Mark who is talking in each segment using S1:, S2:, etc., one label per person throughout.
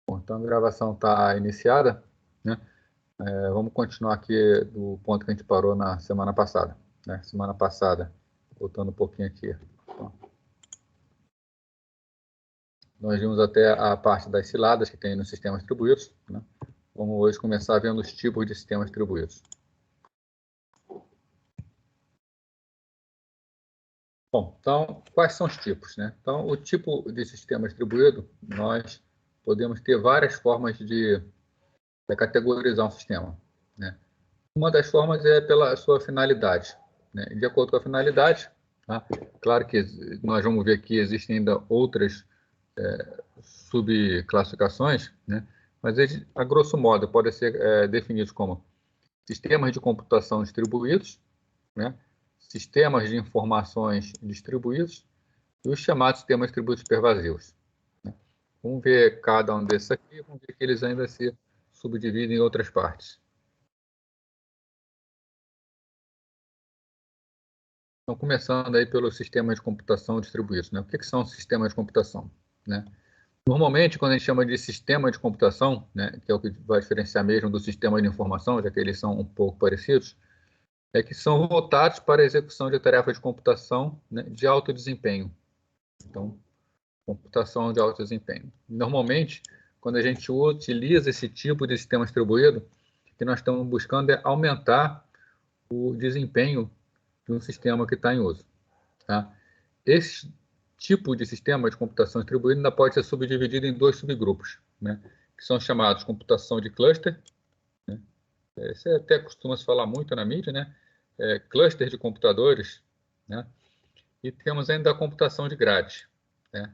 S1: Bom, então a gravação está iniciada, né? Vamos continuar aqui do ponto que a gente parou na semana passada, né? Semana passada, voltando um pouquinho aqui. Então, nós vimos até a parte das ciladas que tem nos sistemas distribuídos, né? Vamos hoje começar vendo os tipos de sistemas distribuídos. Bom, então, quais são os tipos, né? Então, o tipo de sistema distribuído, nós podemos ter várias formas de categorizar um sistema, né? Uma das formas é pela sua finalidade, né? De acordo com a finalidade, tá? Claro que nós vamos ver que existem ainda outras subclassificações, né? Mas eles, a grosso modo, podem ser definidos como sistemas de computação distribuídos, né? Sistemas de informações distribuídos e os chamados sistemas distribuídos pervasivos, né? Vamos ver cada um desses aqui, vamos ver que eles ainda se subdividem em outras partes. Então, começando aí pelos sistemas de computação distribuídos, né? O que são sistemas de computação, né? Normalmente, quando a gente chama de sistema de computação, né, que é o que vai diferenciar mesmo do sistema de informação, já que eles são um pouco parecidos, é que são voltados para a execução de tarefas de computação, né, de alto desempenho. Então, computação de alto desempenho. Normalmente, quando a gente utiliza esse tipo de sistema distribuído, o que nós estamos buscando é aumentar o desempenho de um sistema que está em uso, tá? Esse tipo de sistema de computação distribuída ainda pode ser subdividido em dois subgrupos, né, que são chamados computação de cluster, né, isso até costuma se falar muito na mídia, né, cluster de computadores, né, e temos ainda a computação de grade, né,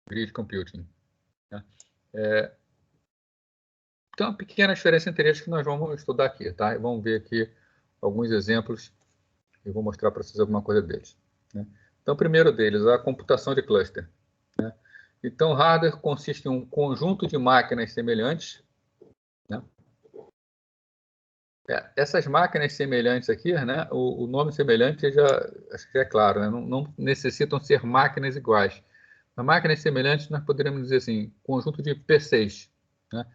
S1: grid computing, né. Então, uma pequena diferença entre eles que nós vamos estudar aqui, tá? E vamos ver aqui alguns exemplos e vou mostrar para vocês alguma coisa deles, né? Então, o primeiro deles, a computação de cluster, né? Então, hardware consiste em um conjunto de máquinas semelhantes, né? Essas máquinas semelhantes aqui, né? O nome semelhante já, acho que já é claro, né? Não necessitam ser máquinas iguais. As máquinas semelhantes nós poderíamos dizer assim, conjunto de PCs, né?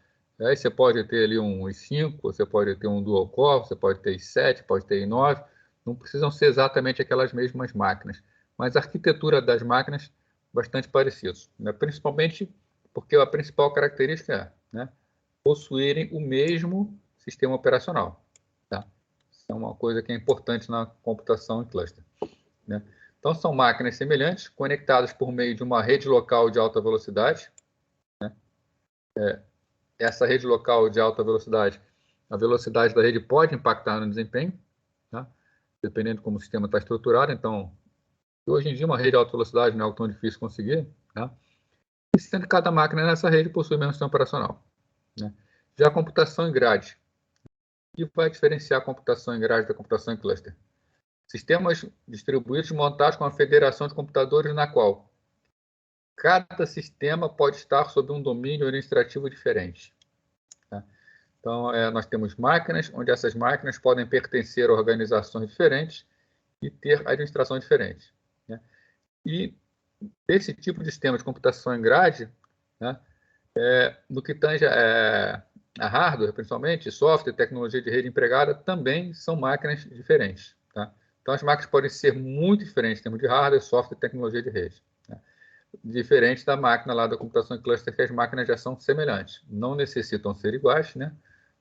S1: Aí você pode ter ali um i5, você pode ter um dual core, você pode ter i7, pode ter i9, não precisam ser exatamente aquelas mesmas máquinas, mas a arquitetura das máquinas bastante parecidas, né? Principalmente porque a principal característica é, né, possuírem o mesmo sistema operacional, tá? Isso é uma coisa que é importante na computação em cluster, né? Então, são máquinas semelhantes, conectadas por meio de uma rede local de alta velocidade, né? Essa rede local de alta velocidade, a velocidade da rede pode impactar no desempenho, tá? Dependendo de como o sistema está estruturado. Então, hoje em dia, uma rede de alta velocidade não é algo tão difícil conseguir, tá? E sendo que cada máquina nessa rede possui o mesmo sistema operacional, né? Já a computação em grade, o que vai diferenciar a computação em grade da computação em cluster? Sistemas distribuídos montados com uma federação de computadores na qual cada sistema pode estar sob um domínio administrativo diferente, tá? Então, nós temos máquinas, onde essas máquinas podem pertencer a organizações diferentes e ter administração diferente, né? E esse tipo de sistema de computação em grade, né, no que tange a hardware, principalmente, software, tecnologia de rede empregada, também são máquinas diferentes, tá? Então, as máquinas podem ser muito diferentes em termos de hardware, software e tecnologia de rede, né? Diferente da máquina lá da computação em cluster, que as máquinas já são semelhantes. Não necessitam ser iguais, né?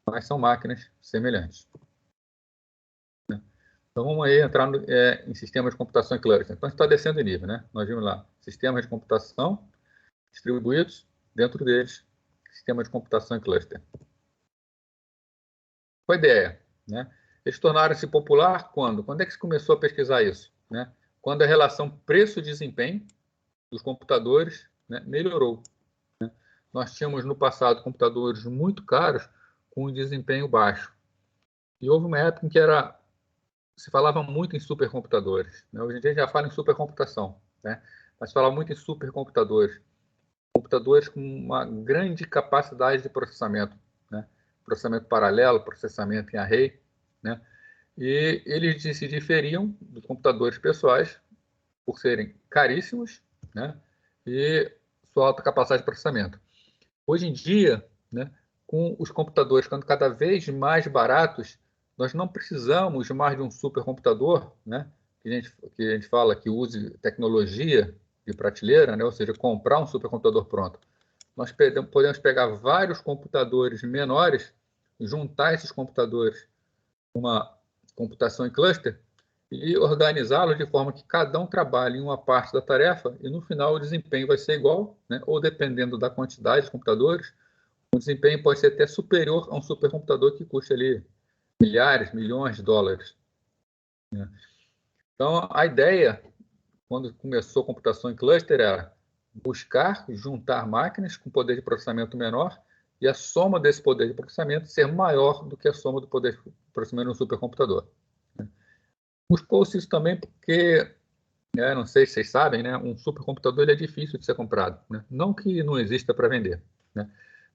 S1: Mas são máquinas semelhantes, né? Então, vamos aí entrar em sistemas de computação em cluster. Então, a gente está descendo de nível, né? Nós vimos lá sistemas de computação distribuídos, dentro deles, sistema de computação em cluster. Qual a ideia, né? Eles tornaram-se popular quando? Quando é que se começou a pesquisar isso, né? Quando a relação preço-desempenho dos computadores, né, melhorou. Nós tínhamos no passado computadores muito caros com um desempenho baixo. E houve uma época em que se falava muito em supercomputadores, né? Hoje em dia já fala em supercomputação, né? Mas se falava muito em supercomputadores. Computadores com uma grande capacidade de processamento, né? Processamento paralelo, processamento em array, né? E eles se diferiam dos computadores pessoais por serem caríssimos, né? E sua alta capacidade de processamento. Hoje em dia, né, com os computadores ficando cada vez mais baratos, nós não precisamos mais de um supercomputador, né, que a gente fala que use tecnologia de prateleira, né, ou seja, comprar um supercomputador pronto. Nós podemos pegar vários computadores menores, juntar esses computadores com uma computação em cluster e organizá-los de forma que cada um trabalhe em uma parte da tarefa e no final o desempenho vai ser igual, né, ou dependendo da quantidade de computadores, o desempenho pode ser até superior a um supercomputador que custa ali milhares, milhões de dólares, né? Então, a ideia, quando começou a computação em cluster, era buscar juntar máquinas com poder de processamento menor e a soma desse poder de processamento ser maior do que a soma do poder de processamento de um supercomputador. Buscou-se isso também porque, não sei se vocês sabem, né, um supercomputador ele é difícil de ser comprado, né? Não que não exista para vender, né?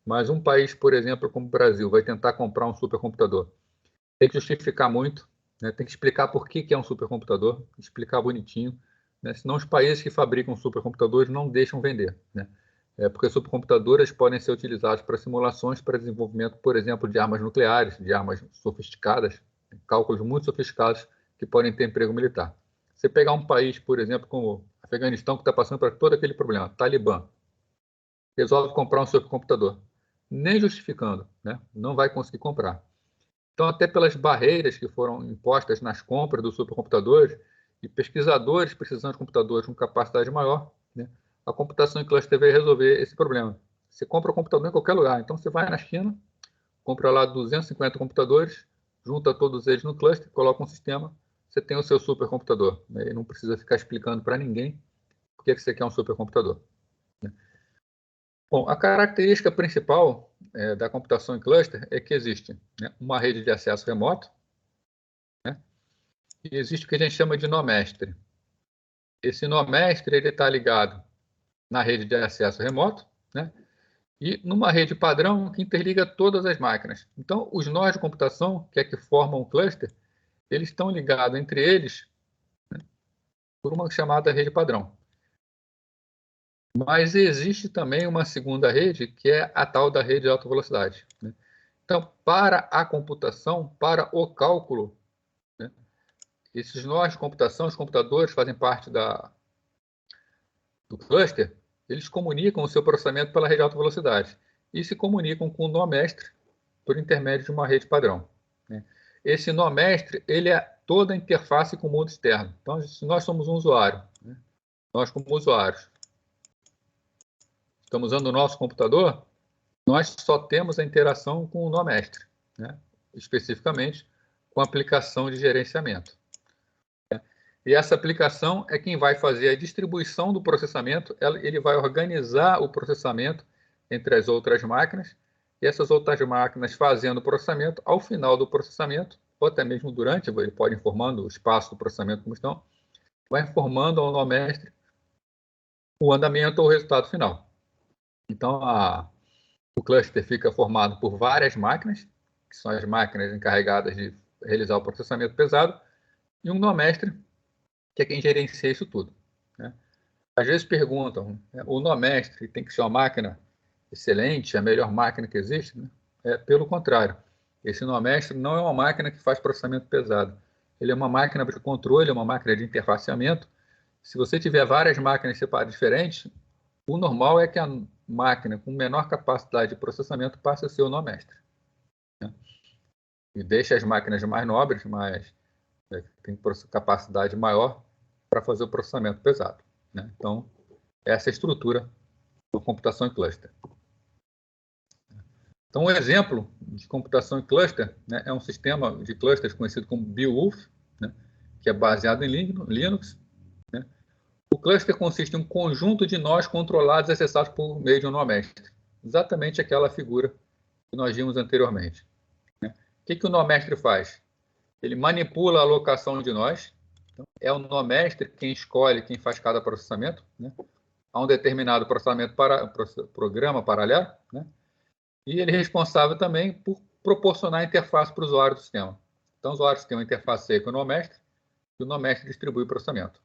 S1: Mas um país, por exemplo, como o Brasil, vai tentar comprar um supercomputador. Tem que justificar muito, né? Tem que explicar por que é um supercomputador, explicar bonitinho, né? Senão os países que fabricam supercomputadores não deixam vender, né? Porque supercomputadores podem ser utilizados para simulações para desenvolvimento, por exemplo, de armas nucleares, de armas sofisticadas, cálculos muito sofisticados que podem ter emprego militar. Você pegar um país, por exemplo, como o Afeganistão, que está passando por todo aquele problema, Talibã, resolve comprar um supercomputador, nem justificando, né? Não vai conseguir comprar. Então, até pelas barreiras que foram impostas nas compras dos supercomputadores e pesquisadores precisando de computadores com capacidade maior, né, a computação em cluster veio resolver esse problema. Você compra o computador em qualquer lugar. Então, você vai na China, compra lá 250 computadores, junta todos eles no cluster, coloca um sistema, você tem o seu supercomputador, né, e não precisa ficar explicando para ninguém por que você quer um supercomputador. Bom, a característica principal da computação em cluster é que existe, né, uma rede de acesso remoto, né, e existe o que a gente chama de nó mestre. Esse nó mestre está ligado na rede de acesso remoto, né, e numa rede padrão que interliga todas as máquinas. Então, os nós de computação, que é que formam o cluster, eles estão ligados entre eles, né, por uma chamada rede padrão. Mas existe também uma segunda rede, que é a tal da rede de alta velocidade, né? Então, para a computação, para o cálculo, né, esses nós de computação, os computadores fazem parte do cluster, eles comunicam o seu processamento pela rede de alta velocidade e se comunicam com o nó mestre por intermédio de uma rede padrão, né? Esse nó mestre, ele é toda a interface com o mundo externo. Então, se nós somos um usuário, né, nós como usuários, estamos usando o nosso computador, nós só temos a interação com o nó mestre, né, especificamente com a aplicação de gerenciamento. E essa aplicação é quem vai fazer a distribuição do processamento, ele vai organizar o processamento entre as outras máquinas, e essas outras máquinas fazendo o processamento, ao final do processamento, ou até mesmo durante, ele pode ir informando o espaço do processamento como estão, vai informando ao nó mestre o andamento ou o resultado final. Então, o cluster fica formado por várias máquinas, que são as máquinas encarregadas de realizar o processamento pesado, e um nó mestre, que é quem gerencia isso tudo, né? Às vezes perguntam, né, o nó mestre tem que ser uma máquina excelente, a melhor máquina que existe, né? Pelo contrário, esse nó mestre não é uma máquina que faz processamento pesado. Ele é uma máquina de controle, é uma máquina de interfaceamento. Se você tiver várias máquinas separadas diferentes, o normal é que a máquina com menor capacidade de processamento passe a ser o nó mestre, né? E deixa as máquinas mais nobres, mas tem capacidade maior para fazer o processamento pesado, né? Então, essa é a estrutura da computação em cluster. Então, um exemplo de computação em cluster, né, é um sistema de clusters conhecido como Beowulf, né, que é baseado em Linux, né? O cluster consiste em um conjunto de nós controlados e acessados por meio de um nó mestre. Exatamente aquela figura que nós vimos anteriormente, né? O que o nó mestre faz? Ele manipula a alocação de nós. Então, é o nó mestre quem escolhe quem faz cada processamento, né? Há um determinado programa paralelo, né? E ele é responsável também por proporcionar a interface para o usuário do sistema. Então, os usuários têm uma interface com o nó mestre, e o nó mestre distribui o processamento.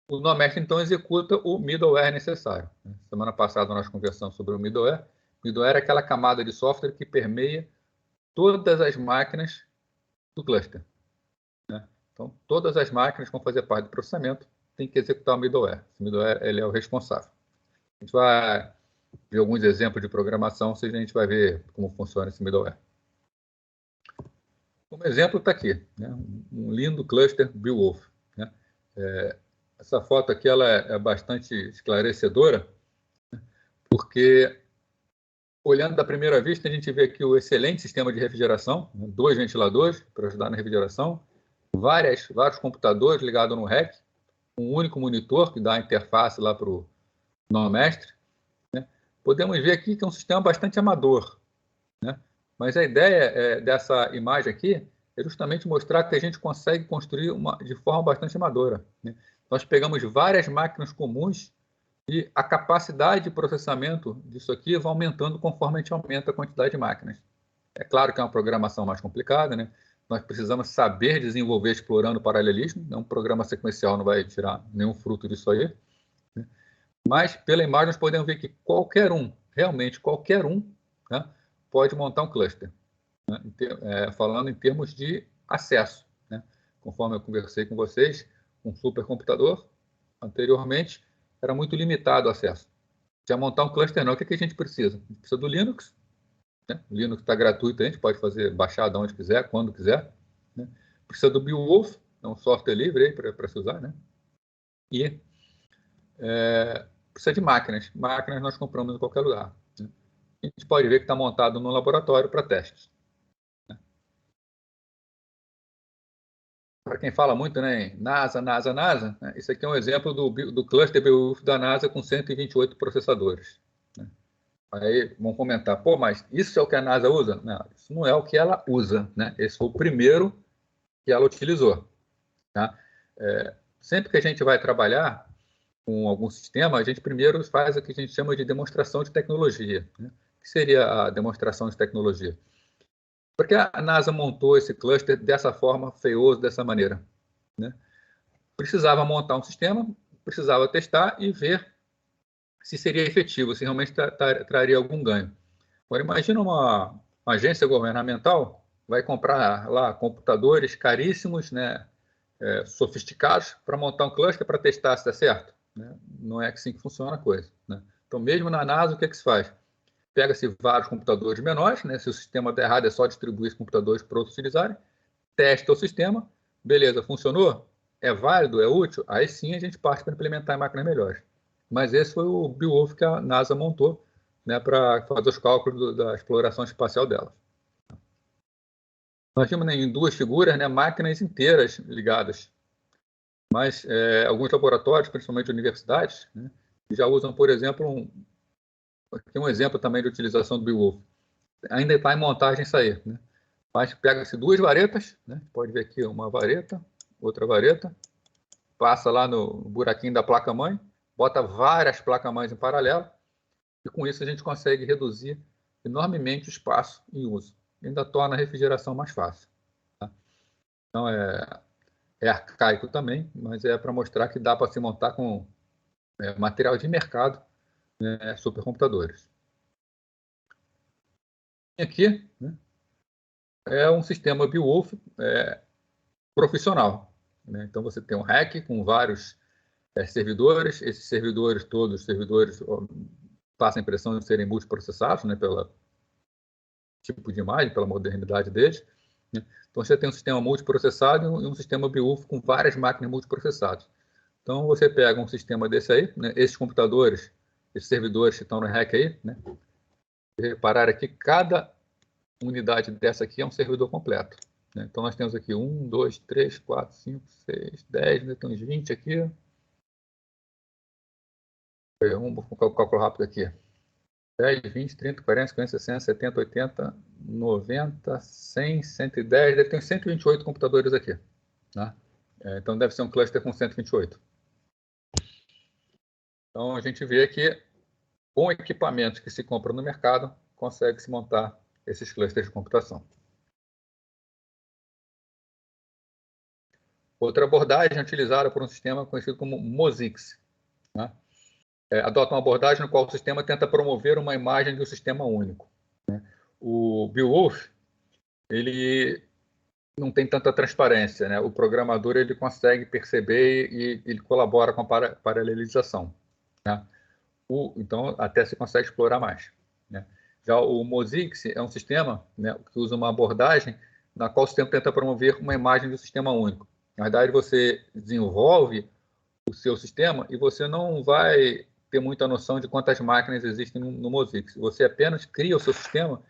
S1: O NoMestre, então, executa o middleware necessário. Semana passada nós conversamos sobre o middleware. O middleware é aquela camada de software que permeia todas as máquinas do cluster. Então, todas as máquinas que vão fazer parte do processamento têm que executar o middleware. O middleware ele é o responsável. A gente vai ver alguns exemplos de programação, ou seja, a gente vai ver como funciona esse middleware. Como exemplo está aqui, né? Um lindo cluster Beowulf. Né? Essa foto aqui ela é bastante esclarecedora, porque olhando da primeira vista, a gente vê aqui o excelente sistema de refrigeração, né? 2 ventiladores para ajudar na refrigeração, vários computadores ligados no rack, um único monitor que dá a interface lá para o NoMestre. Né? Podemos ver aqui que é um sistema bastante amador, né? Mas a ideia dessa imagem aqui é justamente mostrar que a gente consegue construir de forma bastante amadora. Né? Nós pegamos várias máquinas comuns e a capacidade de processamento disso aqui vai aumentando conforme a gente aumenta a quantidade de máquinas. É claro que é uma programação mais complicada, né? Nós precisamos saber desenvolver explorando o paralelismo. Um programa sequencial não vai tirar nenhum fruto disso aí. Né? Mas, pela imagem, nós podemos ver que qualquer um, realmente qualquer um, né, pode montar um cluster, né? Falando em termos de acesso. Né? Conforme eu conversei com vocês, um supercomputador, anteriormente, era muito limitado o acesso. Já montar um cluster não, o que a gente precisa? A gente precisa do Linux, né? O Linux está gratuito, a gente pode baixar de onde quiser, quando quiser. Né? Precisa do Beowulf, é um software livre para se usar. Né? E precisa de máquinas. Máquinas nós compramos em qualquer lugar. Né? A gente pode ver que está montado no laboratório para testes. Né? Para quem fala muito, né, NASA, né? Isso aqui é um exemplo do cluster Beowulf da NASA com 128 processadores. Né? Aí vão comentar, pô, mas isso é o que a NASA usa? Não, isso não é o que ela usa, né? Esse foi o primeiro que ela utilizou. Tá? Sempre que a gente vai trabalhar com algum sistema, a gente primeiro faz o que a gente chama de demonstração de tecnologia. Né? O que seria a demonstração de tecnologia? Por que a NASA montou esse cluster dessa forma, feioso, dessa maneira? Né? Precisava montar um sistema, precisava testar e ver se seria efetivo, se realmente traria algum ganho. Agora, imagina uma agência governamental vai comprar lá computadores caríssimos, né, sofisticados, para montar um cluster para testar se dá certo. Né? Não é assim que funciona a coisa. Né? Então, mesmo na NASA, o que se faz? Pega-se vários computadores menores, né? Se o sistema der errado, é só distribuir esses computadores para outros utilizarem, testa o sistema, beleza, funcionou? É válido? É útil? Aí sim a gente parte para implementar em máquinas melhores. Mas esse foi o Beowulf que a NASA montou, né, para fazer os cálculos da exploração espacial dela. Nós tínhamos, né, em 2 figuras, né, máquinas inteiras ligadas. Mas alguns laboratórios, principalmente universidades, né, já usam, por exemplo, aqui um exemplo também de utilização do Beowulf. Ainda está em montagem isso aí. Né? Mas pega-se 2 varetas, né? Pode ver aqui uma vareta, outra vareta, passa lá no buraquinho da placa-mãe, bota várias placas-mães em paralelo, e com isso a gente consegue reduzir enormemente o espaço em uso. E ainda torna a refrigeração mais fácil. Tá? Então, é arcaico também, mas é para mostrar que dá para se montar com material de mercado, né, supercomputadores. Aqui, né, é um sistema Beowulf profissional. Né? Então, você tem um rack com vários servidores. Esses servidores, todos os servidores, passam a impressão de serem multiprocessados, né, pelo tipo de imagem, pela modernidade deles. Né? Então, você tem um sistema multiprocessado e um sistema Beowulf com várias máquinas multiprocessadas. Então, você pega um sistema desse aí, né, esses computadores, esses servidores que estão no rack aí, né, reparar aqui, cada unidade dessa aqui é um servidor completo. Né? Então, nós temos aqui 1, 2, 3, 4, 5, 6, 10, né? Tem uns 20 aqui. Vamos calcular rápido aqui. 10, 20, 30, 40, 50, 60, 70, 80, 90, 100, 110, deve ter uns 128 computadores aqui. Né? Então, deve ser um cluster com 128. Então, a gente vê que, com equipamentos que se compram no mercado, consegue-se montar esses clusters de computação. Outra abordagem é utilizada por um sistema conhecido como MOSIX, né? Adota uma abordagem no qual o sistema tenta promover uma imagem de um sistema único, né? O Beowulf, ele não tem tanta transparência, né? O programador ele consegue perceber e ele colabora com a paralelização, né? Então, até se consegue explorar mais, né? Já o MOSIX é um sistema, né, que usa uma abordagem na qual o sistema tenta promover uma imagem do sistema único. Na verdade, você desenvolve o seu sistema e você não vai ter muita noção de quantas máquinas existem no MOSIX. Você apenas cria o seu sistema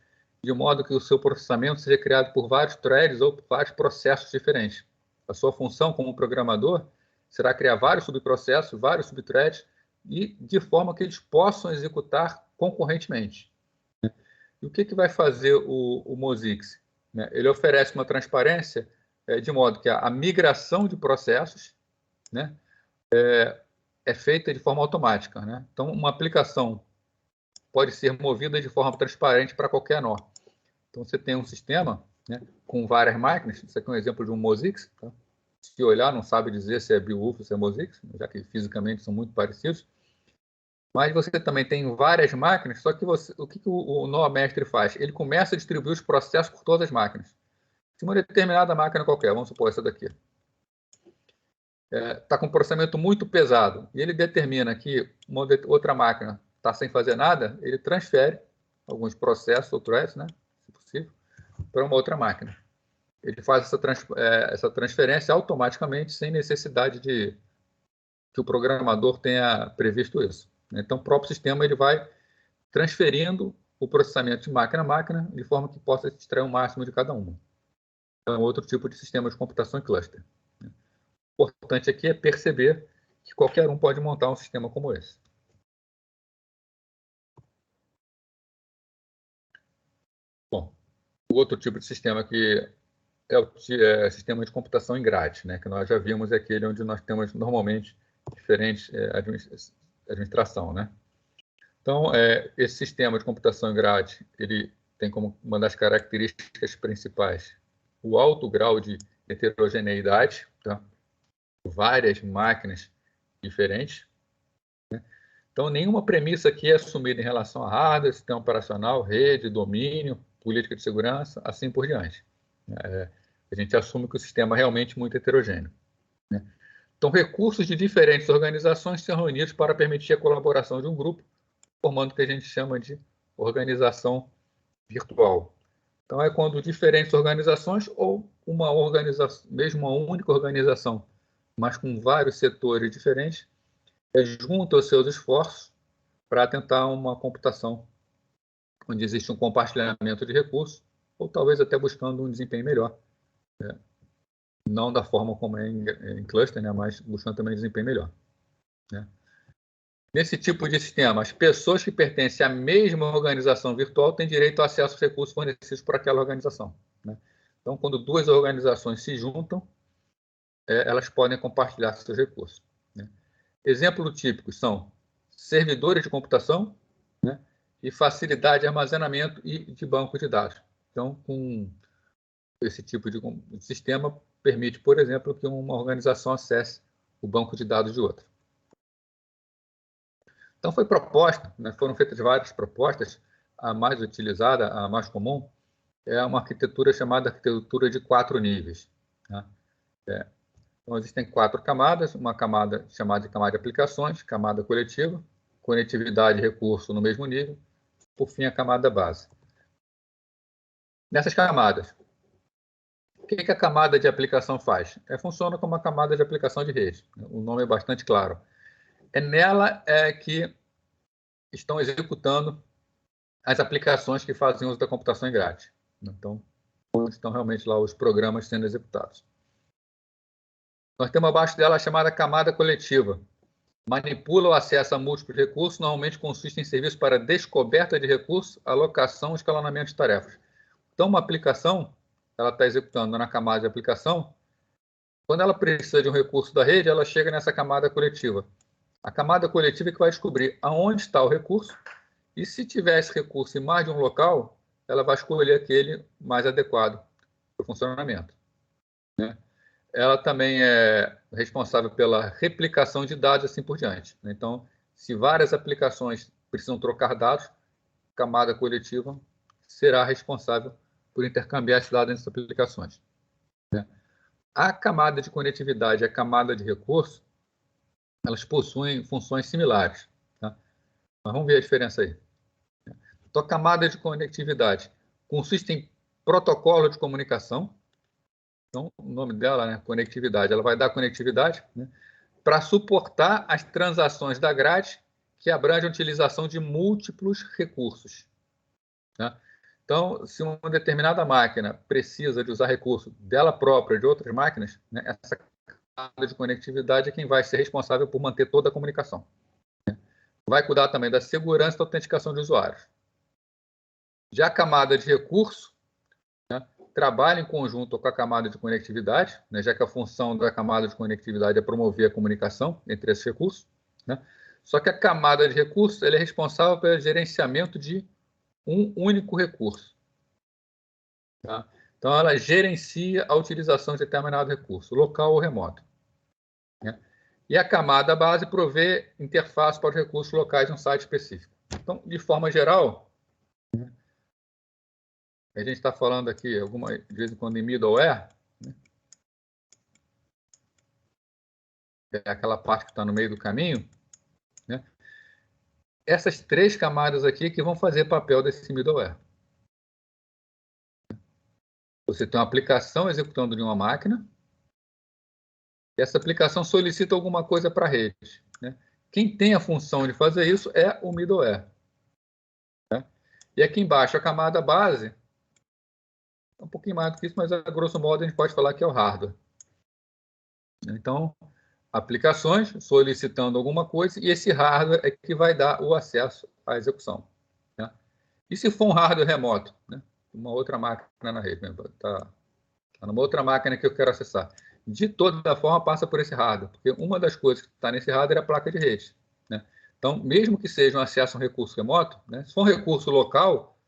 S1: de modo que o seu processamento seja criado por vários threads ou por vários processos diferentes. A sua função como programador será criar vários subprocessos, vários subthreads, e de forma que eles possam executar concorrentemente. E o que vai fazer o MOSIX? Ele oferece uma transparência de modo que a migração de processos, né, é feita de forma automática, né? Então, uma aplicação pode ser movida de forma transparente para qualquer nó. Então, você tem um sistema, né, com várias máquinas. Isso aqui é um exemplo de um MOSIX. Tá? Se olhar, não sabe dizer se é Beowulf ou se é MOSIX, já que fisicamente são muito parecidos. Mas você também tem várias máquinas, só que o que o nó mestre faz? Ele começa a distribuir os processos por todas as máquinas. Se uma determinada máquina qualquer, vamos supor essa daqui, está com um processamento muito pesado, e ele determina que uma outra máquina está sem fazer nada, ele transfere alguns processos ou threads, né, se possível, para uma outra máquina. Ele faz essa transferência automaticamente, sem necessidade de que o programador tenha previsto isso. Então, o próprio sistema ele vai transferindo o processamento de máquina a máquina, de forma que possa extrair o máximo de cada uma. Então, é outro tipo de sistema de computação em cluster. O importante aqui é perceber que qualquer um pode montar um sistema como esse. Bom, o outro tipo de sistema que é o sistema de computação em grade, né, que nós já vimos, é aquele onde nós temos normalmente diferentes administração, né? Então, esse sistema de computação em grade, ele tem como uma das características principais o alto grau de heterogeneidade, tá? Várias máquinas diferentes, né? Então, nenhuma premissa aqui é assumida em relação a hardware, sistema operacional, rede, domínio, política de segurança, assim por diante. A gente assume que o sistema é realmente muito heterogêneo, né? Então, recursos de diferentes organizações são reunidos para permitir a colaboração de um grupo, formando o que a gente chama de organização virtual. Então, é quando diferentes organizações ou uma organização, mesmo uma única organização, mas com vários setores diferentes, juntam os seus esforços para tentar uma computação onde existe um compartilhamento de recursos, ou talvez até buscando um desempenho melhor. Não da forma como é em cluster, né, mas buscando também desempenho melhor, né? Nesse tipo de sistema, as pessoas que pertencem à mesma organização virtual têm direito ao acesso aos recursos fornecidos por aquela organização, né? Então, quando duas organizações se juntam, elas podem compartilhar seus recursos, né? Exemplos típicos são servidores de computação, né, e facilidade de armazenamento e de banco de dados. Então, com esse tipo de sistema, permite, por exemplo, que uma organização acesse o banco de dados de outra. Então, foi proposta, né, foram feitas várias propostas. A mais utilizada, a mais comum, é uma arquitetura chamada arquitetura de 4 níveis, né? Então, existem 4 camadas, uma camada chamada de camada de aplicações, camada coletiva, conectividade e recurso no mesmo nível, por fim, a camada base. Nessas camadas, o que a camada de aplicação faz? Funciona como uma camada de aplicação de rede. O nome é bastante claro. Nela que estão executando as aplicações que fazem uso da computação em grade. Então, onde estão realmente lá os programas sendo executados. Nós temos abaixo dela a chamada camada coletiva. Manipula o acesso a múltiplos recursos, normalmente consiste em serviços para descoberta de recursos, alocação e escalonamento de tarefas. Então, uma aplicação, ela está executando na camada de aplicação. Quando ela precisa de um recurso da rede, ela chega nessa camada coletiva. A camada coletiva é que vai descobrir aonde está o recurso, e se tiver esse recurso em mais de um local, ela vai escolher aquele mais adequado para o funcionamento, né? ela também é responsável pela replicação de dados e assim por diante. Então, se várias aplicações precisam trocar dados, a camada coletiva será responsável por intercambiar esses dados entre as aplicações. A camada de conectividade e a camada de recurso, elas possuem funções similares. Tá? Mas vamos ver a diferença aí. Então, a camada de conectividade consiste em protocolo de comunicação. Então, o nome dela, né, conectividade, ela vai dar conectividade, né, para suportar as transações da grade que abrangem a utilização de múltiplos recursos. Tá? Então, se uma determinada máquina precisa de usar recurso dela própria, de outras máquinas, né, essa camada de conectividade é quem vai ser responsável por manter toda a comunicação. Né? Vai cuidar também da segurança e da autenticação de usuários. Já a camada de recurso, né, trabalha em conjunto com a camada de conectividade, né, já que a função da camada de conectividade é promover a comunicação entre esses recursos. Né? Só que a camada de recursos ela é responsável pelo gerenciamento de um único recurso. Tá? Então, ela gerencia a utilização de determinado recurso, local ou remoto. Né? E a camada base provê interface para os recursos locais de um site específico. Então, de forma geral, a gente está falando aqui, de vez em quando, em middleware, né? É aquela parte que está no meio do caminho. Né? Essas três camadas aqui que vão fazer papel desse middleware. Você tem uma aplicação executando em uma máquina, e essa aplicação solicita alguma coisa para a rede. Né? Quem tem a função de fazer isso é o middleware. Né? E aqui embaixo, a camada base, um pouquinho mais do que isso, mas a grosso modo a gente pode falar que é o hardware. Então, aplicações solicitando alguma coisa, e esse hardware é que vai dar o acesso à execução. Né? E se for um hardware remoto, né? Uma outra máquina na rede, está numa outra máquina que eu quero acessar. De toda forma, passa por esse hardware, porque uma das coisas que está nesse hardware é a placa de rede. Né? Então, mesmo que seja um acesso a um recurso remoto, né? Se for um recurso local,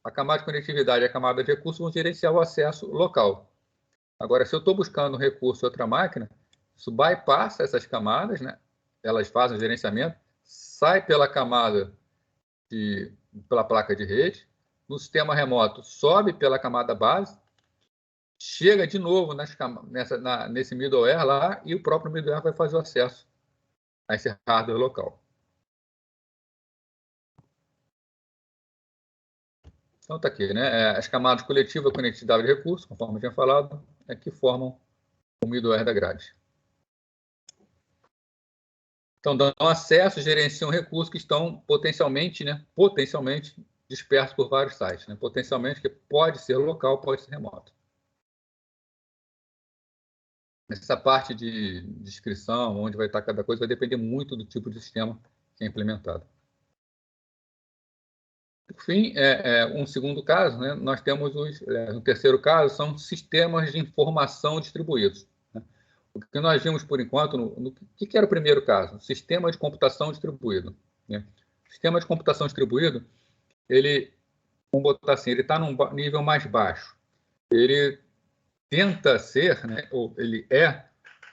S1: a camada de conectividade e a camada de recurso vão gerenciar o acesso local. Agora, se eu estou buscando um recurso em outra máquina, isso bypassa essas camadas, né? Elas fazem o gerenciamento, sai pela camada pela placa de rede, no sistema remoto sobe pela camada base, chega de novo nesse middleware lá e o próprio middleware vai fazer o acesso a esse hardware local. Então está aqui, né? As camadas coletiva, conectividade de recursos, conforme eu tinha falado, é que formam o middleware da grade. Então, dão acesso, gerenciam recursos que estão potencialmente dispersos por vários sites. Né? Potencialmente, que pode ser local, pode ser remoto. Essa parte de descrição, onde vai estar cada coisa, vai depender muito do tipo de sistema que é implementado. Por fim, um segundo caso, né? Nós temos um terceiro caso, são sistemas de informação distribuídos. Né? O que nós vimos, por enquanto, o que era o primeiro caso? Sistema de computação distribuído. Né? O sistema de computação distribuído, vamos botar assim, ele está num nível mais baixo. Ele tenta ser, né, ou ele é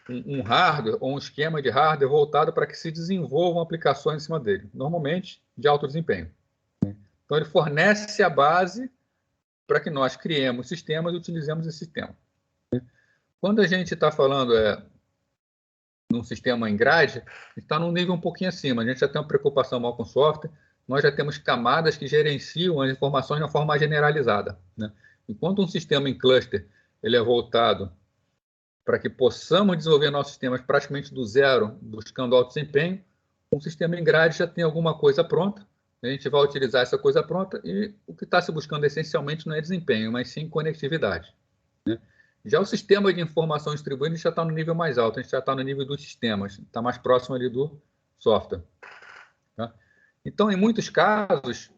S1: um hardware ou um esquema de hardware voltado para que se desenvolvam aplicações em cima dele, normalmente de alto desempenho. Então, ele fornece a base para que nós criemos sistemas e utilizemos esse sistema. Quando a gente está falando num sistema em grade, está num nível um pouquinho acima. A gente já tem uma preocupação maior com software, nós já temos camadas que gerenciam as informações de uma forma generalizada. Né? Enquanto um sistema em cluster ele é voltado para que possamos desenvolver nossos sistemas praticamente do zero, buscando alto desempenho, um sistema em grade já tem alguma coisa pronta, a gente vai utilizar essa coisa pronta e o que está se buscando essencialmente não é desempenho, mas sim conectividade. Né? Já o sistema de informação distribuída já está no nível mais alto, a gente já está no nível dos sistemas, está mais próximo ali do software. Tá? Então, em muitos casos,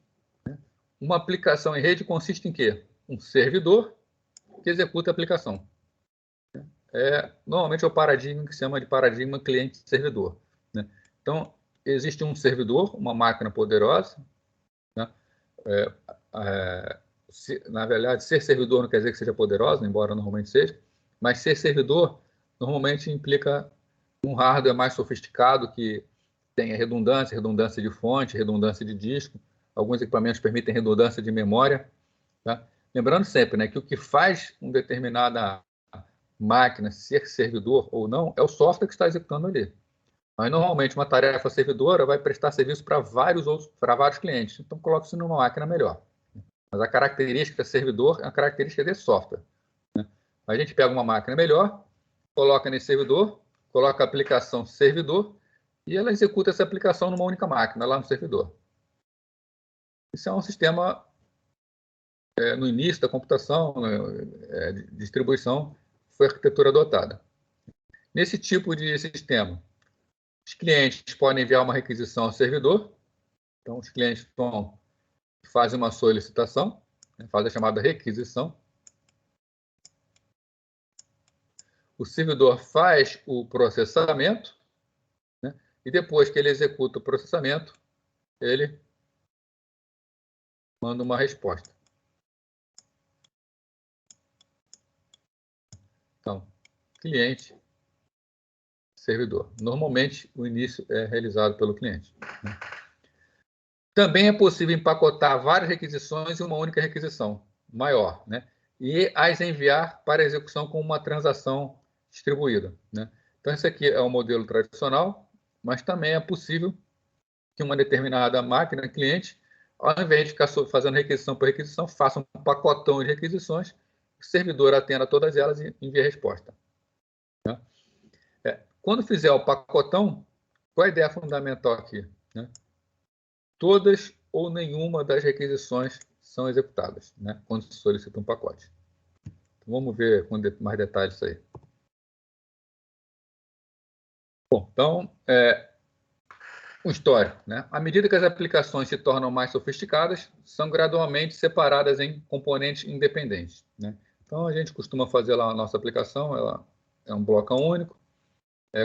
S1: né, uma aplicação em rede consiste em quê? Um servidor que executa a aplicação. Normalmente é o paradigma que se chama de paradigma cliente-servidor. Né? Então, existe um servidor, uma máquina poderosa. Né? Na verdade, ser servidor não quer dizer que seja poderosa, embora normalmente seja, mas ser servidor normalmente implica um hardware mais sofisticado que tenha redundância de fonte, redundância de disco. Alguns equipamentos permitem redundância de memória. Tá? Lembrando sempre, né, que o que faz uma determinada máquina ser servidor ou não é o software que está executando ali. Mas normalmente uma tarefa servidora vai prestar serviço para vários clientes. Então coloca isso numa máquina melhor. Mas a característica servidor é uma característica de software. Né? A gente pega uma máquina melhor, coloca nesse servidor, coloca a aplicação servidor e ela executa essa aplicação numa única máquina lá no servidor. Isso é um sistema no início da computação, de distribuição, foi a arquitetura adotada. Nesse tipo de sistema, os clientes podem enviar uma requisição ao servidor. Então, os clientes fazem uma solicitação, fazem a chamada requisição. O servidor faz o processamento, né? E depois que ele executa o processamento, ele manda uma resposta. Então, cliente, servidor. Normalmente, o início é realizado pelo cliente. Né? Também é possível empacotar várias requisições em uma única requisição maior, né? E as enviar para execução com uma transação distribuída, né? Então, esse aqui é o modelo tradicional, mas também é possível que uma determinada máquina, cliente, ao invés de ficar fazendo requisição por requisição, faça um pacotão de requisições, o servidor atenda todas elas e envia a resposta. Né? Quando fizer o pacotão, qual é a ideia fundamental aqui? Né? Todas ou nenhuma das requisições são executadas, né? Quando se solicita um pacote. Então, vamos ver com mais detalhes isso aí. Bom, então, um histórico, né? À medida que as aplicações se tornam mais sofisticadas, são gradualmente separadas em componentes independentes, né? Então, a gente costuma fazer lá a nossa aplicação, ela é um bloco único.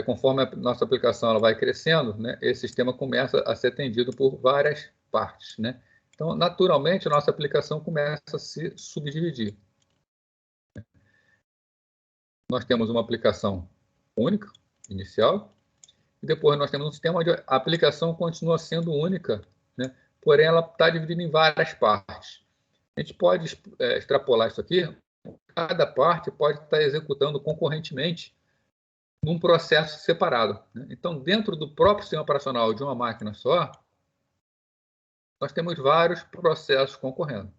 S1: Conforme a nossa aplicação ela vai crescendo, né, esse sistema começa a ser atendido por várias partes, né? Então, naturalmente, a nossa aplicação começa a se subdividir. Nós temos uma aplicação única, inicial, e depois nós temos um sistema onde a aplicação continua sendo única, né? Porém, ela está dividida em várias partes. A gente pode extrapolar isso aqui, cada parte pode estar executando concorrentemente num processo separado, né? Então, dentro do próprio sistema operacional de uma máquina só, nós temos vários processos concorrendo.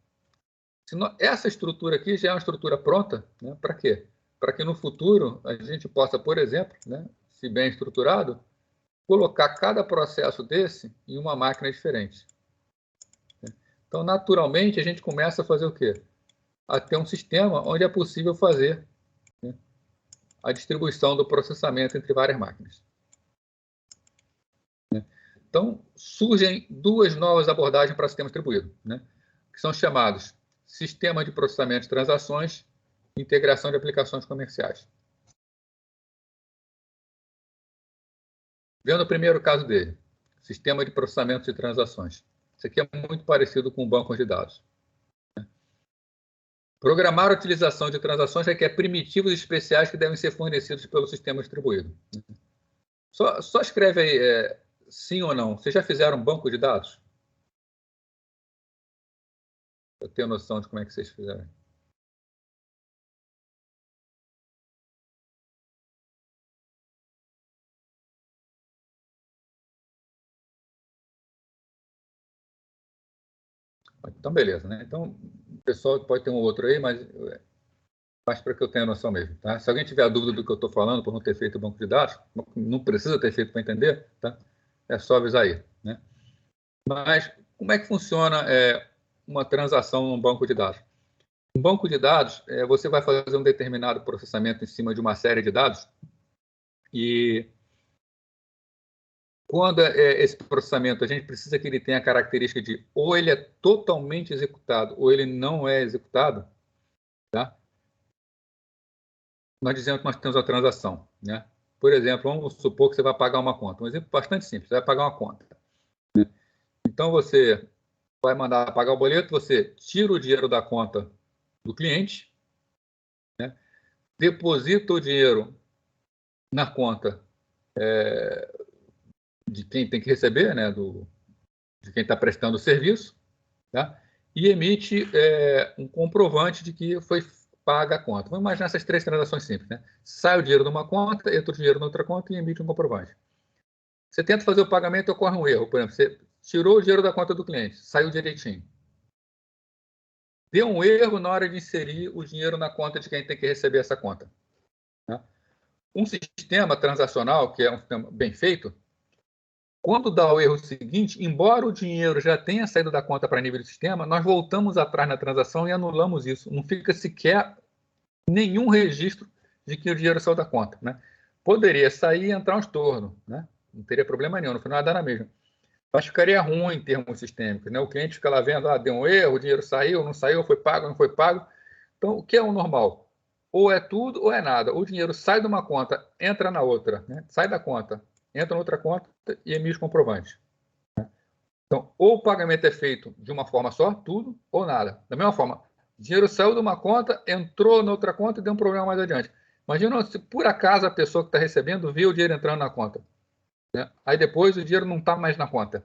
S1: Essa estrutura aqui já é uma estrutura pronta, né? Para quê? Para que no futuro a gente possa, por exemplo, né, se bem estruturado, colocar cada processo desse em uma máquina diferente. Então, naturalmente, a gente começa a fazer o quê? A ter um sistema onde é possível fazer, né, a distribuição do processamento entre várias máquinas. Então, surgem duas novas abordagens para sistema distribuído, né, que são chamados sistema de processamento de transações e integração de aplicações comerciais. Vendo o primeiro caso dele, sistema de processamento de transações. Isso aqui é muito parecido com bancos de dados. Programar a utilização de transações requer primitivos especiais que devem ser fornecidos pelo sistema distribuído. Só escreve aí sim ou não. Vocês já fizeram um banco de dados? Eu tenho noção de como é que vocês fizeram. Então, beleza, né? Então, o pessoal pode ter um outro aí, mas para que eu tenha noção mesmo, tá? Se alguém tiver dúvida do que eu estou falando por não ter feito o banco de dados, não precisa ter feito para entender, tá? É só avisar aí, né? Mas como é que funciona uma transação num banco de dados? Um banco de dados, você vai fazer um determinado processamento em cima de uma série de dados e quando esse processamento, a gente precisa que ele tenha a característica de ou ele é totalmente executado ou ele não é executado, tá? Nós dizemos que nós temos a transação, né? Por exemplo, vamos supor que você vai pagar uma conta. Um exemplo bastante simples, você vai pagar uma conta. Né? Então, você vai mandar pagar o boleto, você tira o dinheiro da conta do cliente, né? Deposita o dinheiro na conta de quem tem que receber, né, de quem está prestando o serviço, tá? E emite um comprovante de que foi paga a conta. Vamos imaginar essas 3 transações simples, né? Sai o dinheiro de uma conta, entra o dinheiro na outra conta e emite um comprovante. Você tenta fazer o pagamento e ocorre um erro. Por exemplo, você tirou o dinheiro da conta do cliente, saiu direitinho. Deu um erro na hora de inserir o dinheiro na conta de quem tem que receber essa conta, né? Um sistema transacional, que é um sistema bem feito, quando dá o erro seguinte, embora o dinheiro já tenha saído da conta para nível do sistema, nós voltamos atrás na transação e anulamos isso. Não fica sequer nenhum registro de que o dinheiro saiu da conta, né? Poderia sair e entrar um estorno, né? Não teria problema nenhum, no final dá na mesma. Mas ficaria ruim em termos sistêmicos, né? O cliente fica lá vendo, deu um erro, o dinheiro saiu, não saiu, foi pago, não foi pago. Então, o que é o normal? Ou é tudo ou é nada. O dinheiro sai de uma conta, entra na outra, né? Sai da conta, entra na outra conta e emite comprovante. Então, ou o pagamento é feito de uma forma só, tudo, ou nada. Da mesma forma, o dinheiro saiu de uma conta, entrou na outra conta e deu um problema mais adiante. Imagina se por acaso a pessoa que está recebendo viu o dinheiro entrando na conta, né? Aí depois o dinheiro não está mais na conta,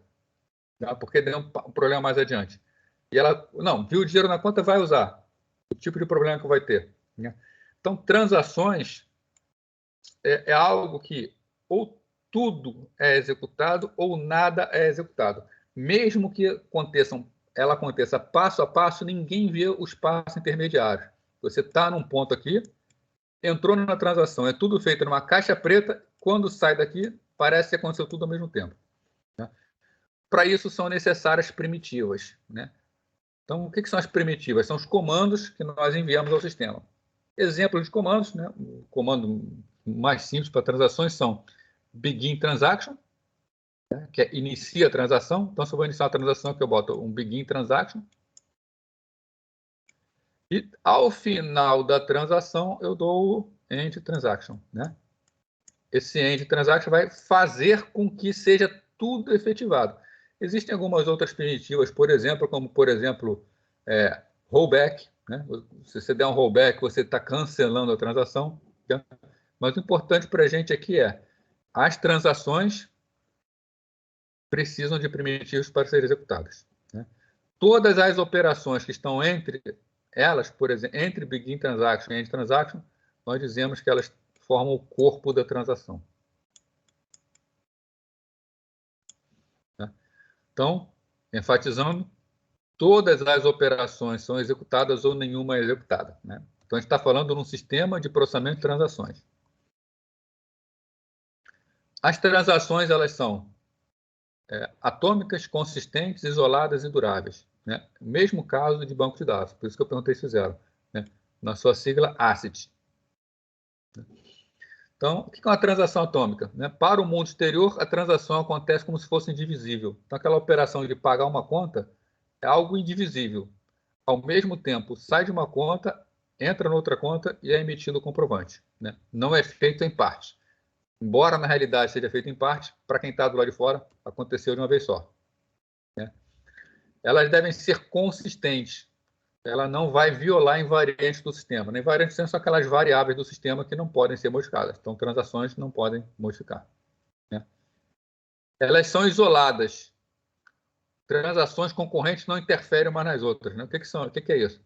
S1: né? Porque deu um problema mais adiante. E ela, não, viu o dinheiro na conta, vai usar. O tipo de problema que vai ter, né? Então, transações é algo que ou tudo é executado ou nada é executado. Mesmo que ela aconteça passo a passo, ninguém vê os passos intermediários. Você está num ponto aqui, entrou na transação, é tudo feito numa caixa preta, quando sai daqui, parece que aconteceu tudo ao mesmo tempo, né? Para isso são necessárias primitivas, né? Então, o que são as primitivas? São os comandos que nós enviamos ao sistema. Exemplos de comandos, né? O comando mais simples para transações são begin transaction, né? Que é inicia a transação. Então, se eu vou iniciar uma transação, que eu boto um begin transaction. E ao final da transação, eu dou o end transaction, né? Esse end transaction vai fazer com que seja tudo efetivado. Existem algumas outras primitivas, por exemplo, rollback, né? Se você der um rollback, você está cancelando a transação, né? Mas o importante para a gente aqui é as transações precisam de primitivos para serem executadas, né? Todas as operações que estão entre elas, por exemplo, entre begin transaction e end transaction, nós dizemos que elas formam o corpo da transação, né? Então, enfatizando, todas as operações são executadas ou nenhuma é executada, né? Então, a gente está falando de um sistema de processamento de transações. As transações, elas são atômicas, consistentes, isoladas e duráveis, né? Mesmo caso de banco de dados, por isso que eu perguntei se fizeram, né? Na sua sigla ACID. Então, o que é uma transação atômica, né? Para o mundo exterior, a transação acontece como se fosse indivisível. Então, aquela operação de pagar uma conta é algo indivisível. Ao mesmo tempo, sai de uma conta, entra em outra conta e é emitido o comprovante, né? Não é feito em parte. Embora na realidade seja feito em parte, para quem está do lado de fora, aconteceu de uma vez só, né? Elas devem ser consistentes. Ela não vai violar invariantes do sistema. Invariantes são aquelas variáveis do sistema que não podem ser modificadas. Então, transações não podem modificar, né? Elas são isoladas. Transações concorrentes não interferem umas nas outras, né? O que são? O que é isso?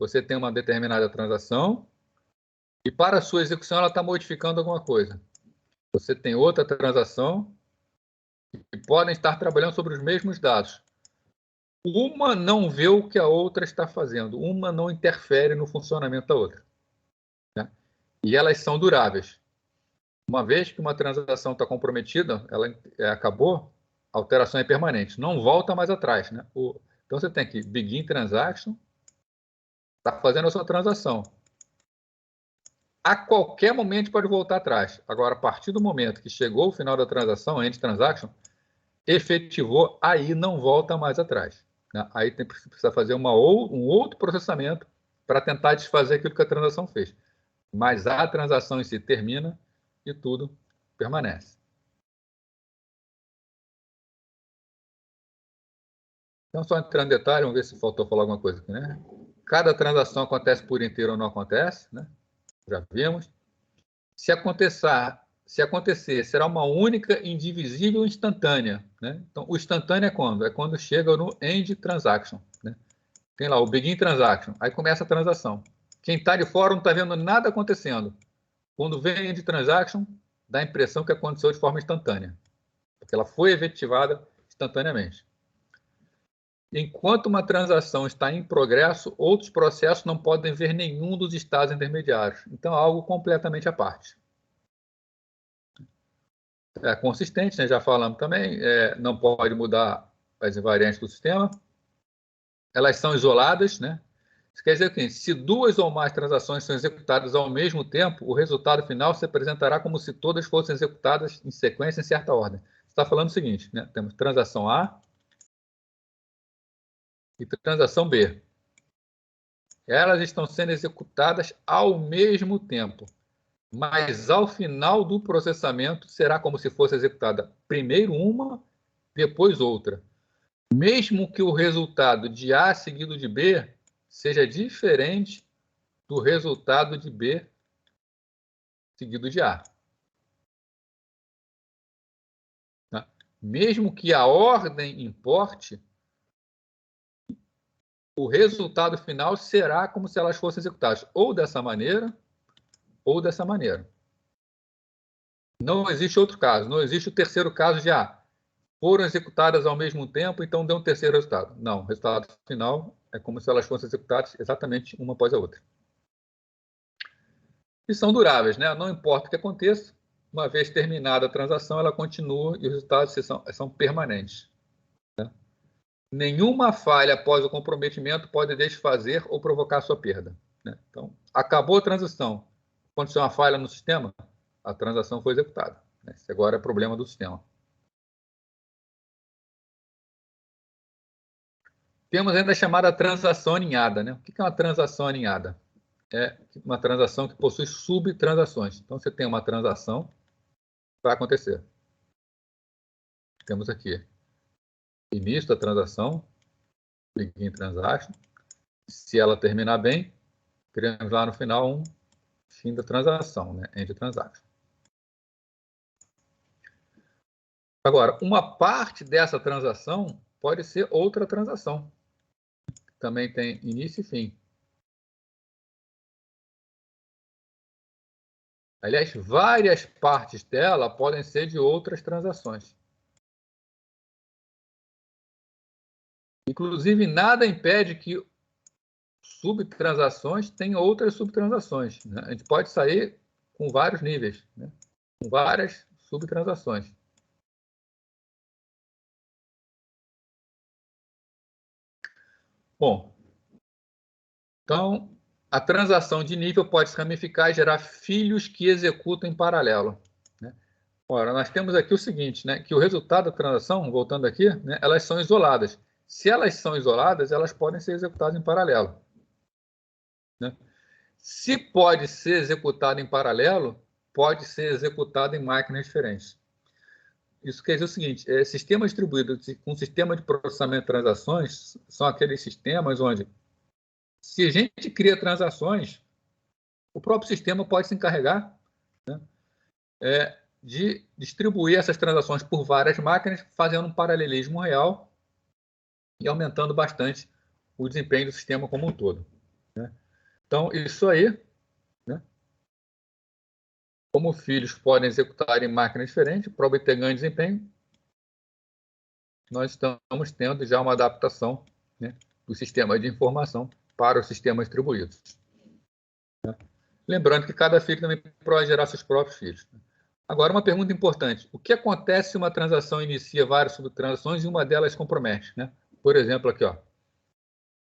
S1: Você tem uma determinada transação e para a sua execução ela está modificando alguma coisa. Você tem outra transação e podem estar trabalhando sobre os mesmos dados. Uma não vê o que a outra está fazendo, uma não interfere no funcionamento da outra, né? E elas são duráveis. Uma vez que uma transação está comprometida, ela acabou, a alteração é permanente, não volta mais atrás, né? Então você tem que begin transaction, está fazendo a sua transação. A qualquer momento pode voltar atrás. Agora, a partir do momento que chegou o final da transação, end transaction, efetivou, aí não volta mais atrás, né? Aí precisa fazer um outro processamento para tentar desfazer aquilo que a transação fez. Mas a transação em si termina e tudo permanece. Então, só entrando em detalhe, vamos ver se faltou falar alguma coisa aqui, né? Cada transação acontece por inteiro ou não acontece, né? Já vimos. Se se acontecer, será uma única, indivisível instantânea, né? Então, o instantâneo é quando? É quando chega no end transaction, né? Tem lá o begin transaction, aí começa a transação. Quem está de fora não está vendo nada acontecendo. Quando vem end transaction, dá a impressão que aconteceu de forma instantânea, porque ela foi efetivada instantaneamente. Enquanto uma transação está em progresso, outros processos não podem ver nenhum dos estados intermediários. Então, é algo completamente à parte. É consistente, né? Já falamos também, não pode mudar as invariantes do sistema. Elas são isoladas, né? Isso quer dizer que, se duas ou mais transações são executadas ao mesmo tempo, o resultado final se apresentará como se todas fossem executadas em sequência, em certa ordem. Está falando o seguinte, né? Temos transação A e transação B. Elas estão sendo executadas ao mesmo tempo, mas ao final do processamento será como se fosse executada primeiro uma, depois outra. Mesmo que o resultado de A seguido de B seja diferente do resultado de B seguido de A. Tá? Mesmo que a ordem importe, o resultado final será como se elas fossem executadas ou dessa maneira ou dessa maneira. Não existe outro caso, não existe o terceiro caso de foram executadas ao mesmo tempo, então deu um terceiro resultado. Não, o resultado final é como se elas fossem executadas exatamente uma após a outra. E são duráveis, né? Não importa o que aconteça, uma vez terminada a transação, ela continua e os resultados são permanentes. Né? Nenhuma falha após o comprometimento pode desfazer ou provocar sua perda. Né? Então, acabou a transação, aconteceu uma falha no sistema, a transação foi executada. Esse agora é problema do sistema. Temos ainda a chamada transação aninhada. Né? O que é uma transação aninhada? É uma transação que possui subtransações. Então, você tem uma transação que vai acontecer. Temos aqui início da transação, begin transaction. Se ela terminar bem, teremos lá no final um fim da transação, né? End transaction. Agora, uma parte dessa transação pode ser outra transação. Também tem início e fim. Aliás, várias partes dela podem ser de outras transações. Inclusive, nada impede que subtransações tenham outras subtransações. Né? A gente pode sair com vários níveis, né? Com várias subtransações. Bom, então, a transação de nível pode se ramificar e gerar filhos que executam em paralelo. Né? Ora, nós temos aqui o seguinte, né, que o resultado da transação, voltando aqui, né, elas são isoladas. Se elas são isoladas, elas podem ser executadas em paralelo. Né? Se pode ser executado em paralelo, pode ser executado em máquinas diferentes. Isso quer dizer o seguinte, sistema distribuído com sistema de processamento de transações são aqueles sistemas onde, se a gente cria transações, o próprio sistema pode se encarregar, né, de distribuir essas transações por várias máquinas, fazendo um paralelismo real e aumentando bastante o desempenho do sistema como um todo. Né? Então, isso aí, né, como filhos podem executar em máquinas diferentes para obter ganho de desempenho, nós estamos tendo já uma adaptação, né, do sistema de informação para os sistemas distribuídos. Né? Lembrando que cada filho também pode gerar seus próprios filhos. Agora, uma pergunta importante. O que acontece se uma transação inicia várias subtransações e uma delas compromete? Né? Por exemplo, aqui, ó.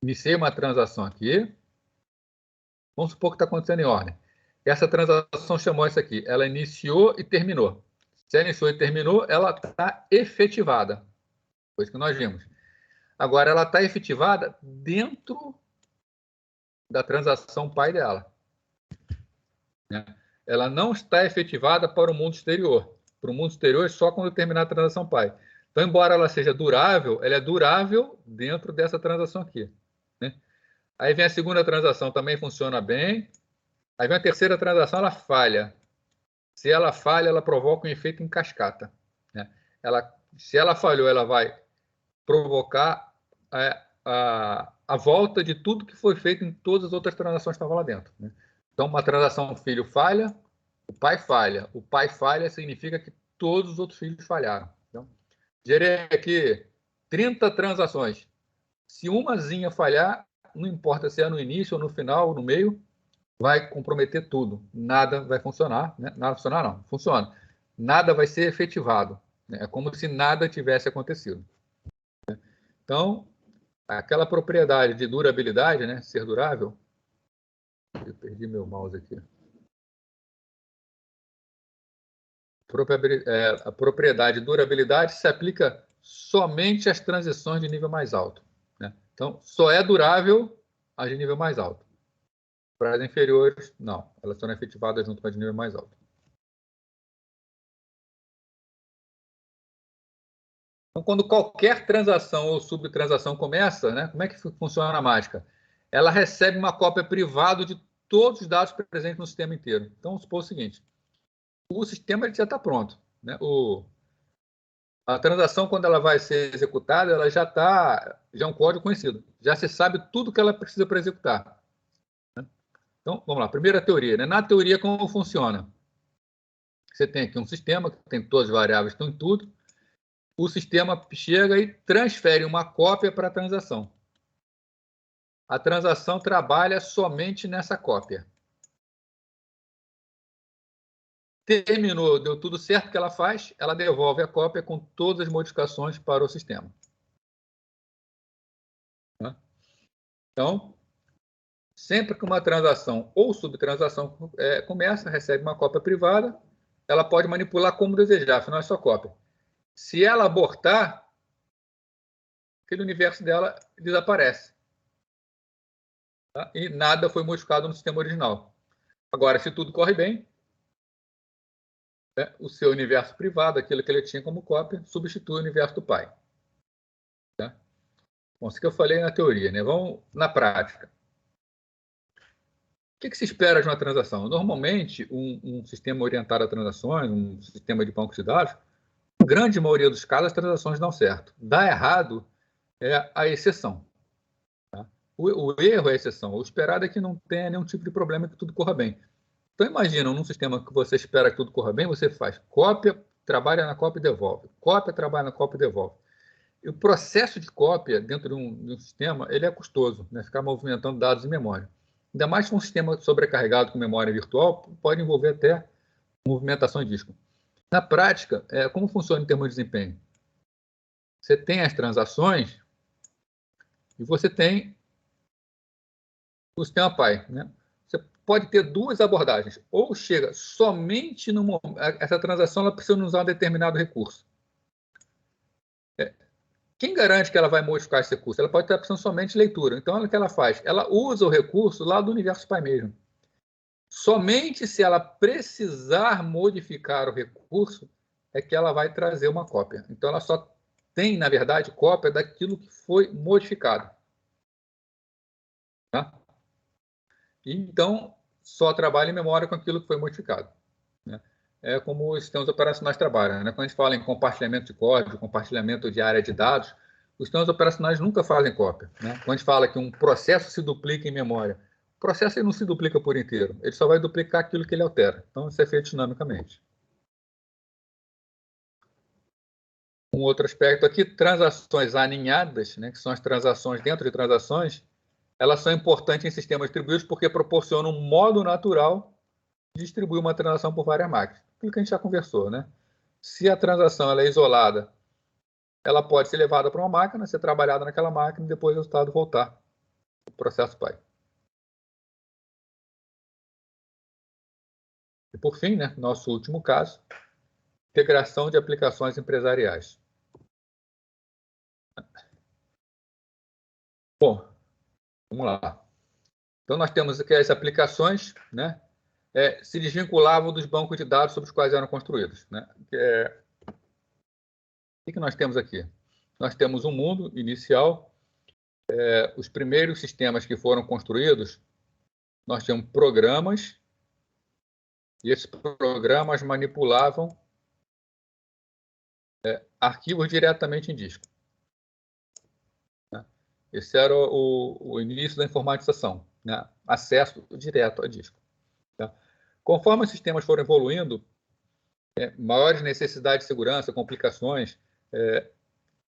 S1: Iniciei uma transação aqui. Vamos supor que está acontecendo em ordem. Essa transação chamou isso aqui. Ela iniciou e terminou. Se ela iniciou e terminou, ela está efetivada. Foi isso que nós vimos. Agora, ela está efetivada dentro da transação pai dela. Né? Ela não está efetivada para o mundo exterior. Para o mundo exterior é só quando terminar a transação pai. Então, embora ela seja durável, ela é durável dentro dessa transação aqui. Né? Aí vem a segunda transação, também funciona bem. Aí vem a terceira transação, ela falha. Se ela falha, ela provoca um efeito em cascata, né? Se ela falhou, ela vai provocar a volta de tudo que foi feito em todas as outras transações que estavam lá dentro, né? Então, uma transação filho falha, o pai falha. O pai falha significa que todos os outros filhos falharam. Então, gerei aqui 30 transações. Se umazinha falhar, não importa se é no início ou no final ou no meio, vai comprometer tudo. Nada vai funcionar, né? Nada vai funcionar, não. Funciona. Nada vai ser efetivado. Né? É como se nada tivesse acontecido. Então, aquela propriedade de durabilidade, né? Ser durável. Eu perdi meu mouse aqui. A propriedade de durabilidade se aplica somente às transições de nível mais alto, né? Então, só é durável as de nível mais alto. Para as inferiores, não. Elas serão efetivadas junto com as de nível mais alto. Então, quando qualquer transação ou subtransação começa, né, como é que funciona a mágica? Ela recebe uma cópia privada de todos os dados presentes no sistema inteiro. Então, vamos supor o seguinte: o sistema já está pronto, né? A transação, quando ela vai ser executada, ela já é um código conhecido. Já se sabe tudo que ela precisa para executar. Então, vamos lá. Primeira teoria, né? Na teoria, como funciona? Você tem aqui um sistema que tem todas as variáveis, estão em tudo. O sistema chega e transfere uma cópia para a transação. A transação trabalha somente nessa cópia. Terminou, deu tudo certo que ela faz, ela devolve a cópia com todas as modificações para o sistema. Então, sempre que uma transação ou subtransação começa, recebe uma cópia privada, ela pode manipular como desejar, afinal é sua cópia. Se ela abortar, aquele universo dela desaparece. Tá? E nada foi modificado no sistema original. Agora, se tudo corre bem, o seu universo privado, aquilo que ele tinha como cópia, substitui o universo do pai. Tá? Bom, isso que eu falei na teoria, né? Vamos na prática. O que se espera de uma transação? Normalmente, um sistema orientado a transações, um sistema de banco de dados, na grande maioria dos casos, as transações dão certo. Dá errado é a exceção. Tá? O erro é a exceção. O esperado é que não tenha nenhum tipo de problema, que tudo corra bem. Então, imagina, num sistema que você espera que tudo corra bem, você faz cópia, trabalha na cópia e devolve. Cópia, trabalha na cópia e devolve. E o processo de cópia dentro de um sistema, ele é custoso, né? Ficar movimentando dados em memória. Ainda mais que um sistema sobrecarregado com memória virtual, pode envolver até movimentação de disco. Na prática, como funciona em termos de desempenho? Você tem as transações e você tem o sistema pai, né? Você pode ter duas abordagens. Ou chega somente no momento... Essa transação ela precisa usar um determinado recurso. Quem garante que ela vai modificar esse recurso? Ela pode estar precisando somente de leitura. Então, o que ela faz? Ela usa o recurso lá do universo pai mesmo. Somente se ela precisar modificar o recurso é que ela vai trazer uma cópia. Então, ela só tem, na verdade, cópia daquilo que foi modificado. Tá? Então, só trabalha em memória com aquilo que foi modificado. Né? É como os sistemas operacionais trabalham. Né? Quando a gente fala em compartilhamento de código, compartilhamento de área de dados, os sistemas operacionais nunca fazem cópia. Né? Quando a gente fala que um processo se duplica em memória, o processo ele não se duplica por inteiro, ele só vai duplicar aquilo que ele altera. Então, isso é feito dinamicamente. Um outro aspecto aqui, transações aninhadas, né, que são as transações dentro de transações, elas são importantes em sistemas distribuídos porque proporcionam um modo natural de distribuir uma transação por várias máquinas. Aquilo que a gente já conversou, né? Se a transação ela é isolada, ela pode ser levada para uma máquina, ser trabalhada naquela máquina e depois o resultado voltar para o processo pai. E por fim, né, nosso último caso, integração de aplicações empresariais. Bom, vamos lá. Então, nós temos aqui as aplicações, né, se desvinculavam dos bancos de dados sobre os quais eram construídos. Né? O que nós temos aqui? Nós temos um mundo inicial, os primeiros sistemas que foram construídos, nós tínhamos programas E esses programas manipulavam arquivos diretamente em disco. Né? Esse era o início da informatização, né? Acesso direto a disco. Tá? Conforme os sistemas foram evoluindo, maiores necessidades de segurança, complicações,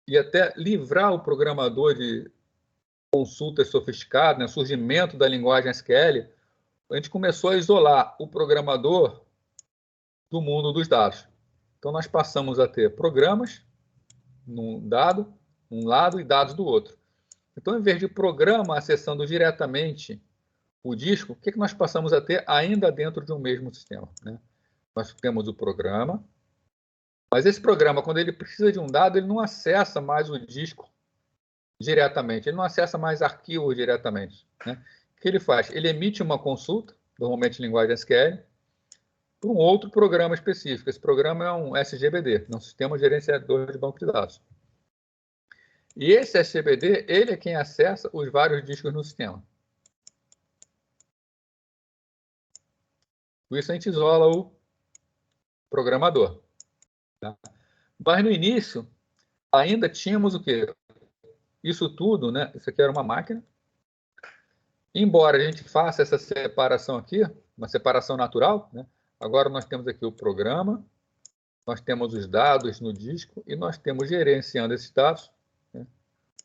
S1: e até livrar o programador de consultas sofisticadas, né? Surgimento da linguagem SQL, a gente começou a isolar o programador do mundo dos dados. Então, nós passamos a ter programas num lado e dados do outro. Então, em vez de programa acessando diretamente o disco, o que nós passamos a ter ainda dentro de um mesmo sistema? Né? Nós temos o programa, mas esse programa, quando ele precisa de um dado, ele não acessa mais o disco diretamente, ele não acessa mais arquivos diretamente. Né? O que ele faz? Ele emite uma consulta, normalmente em linguagem SQL, para um outro programa específico. Esse programa é um SGBD, um Sistema Gerenciador de Banco de Dados. E esse SGBD, ele é quem acessa os vários discos no sistema. Com isso, a gente isola o programador. Tá? Mas no início, ainda tínhamos o quê? Isso tudo, né? Isso aqui era uma máquina. Embora a gente faça essa separação aqui, uma separação natural, né? Agora nós temos aqui o programa, nós temos os dados no disco e nós temos gerenciando esses dados, né?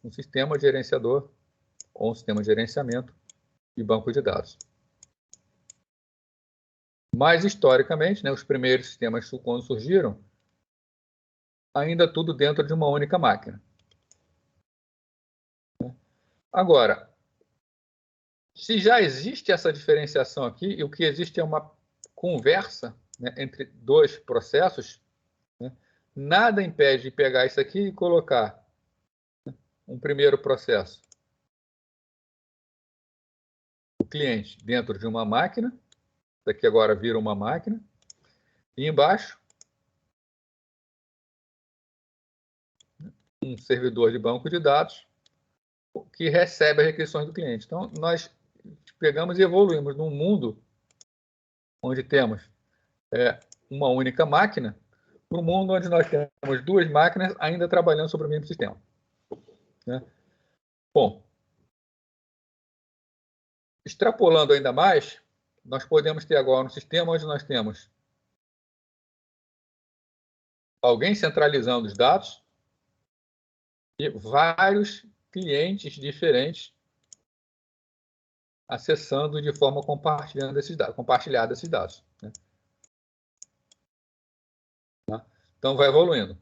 S1: Um sistema gerenciador ou um sistema de gerenciamento de banco de dados. Mas, historicamente, né, os primeiros sistemas, quando surgiram, ainda tudo dentro de uma única máquina. Agora, se já existe essa diferenciação aqui, e o que existe é uma conversa, né, entre dois processos, né, nada impede de pegar isso aqui e colocar, né, um primeiro processo, o cliente, dentro de uma máquina, isso aqui agora vira uma máquina, e embaixo, um servidor de banco de dados que recebe as requisições do cliente. Então, nós pegamos e evoluímos num mundo onde temos uma única máquina, para um mundo onde nós temos duas máquinas ainda trabalhando sobre o mesmo sistema. Né? Bom, extrapolando ainda mais, nós podemos ter agora um sistema onde nós temos alguém centralizando os dados e vários clientes diferentes acessando de forma compartilhada esses dados. Né? Então, vai evoluindo.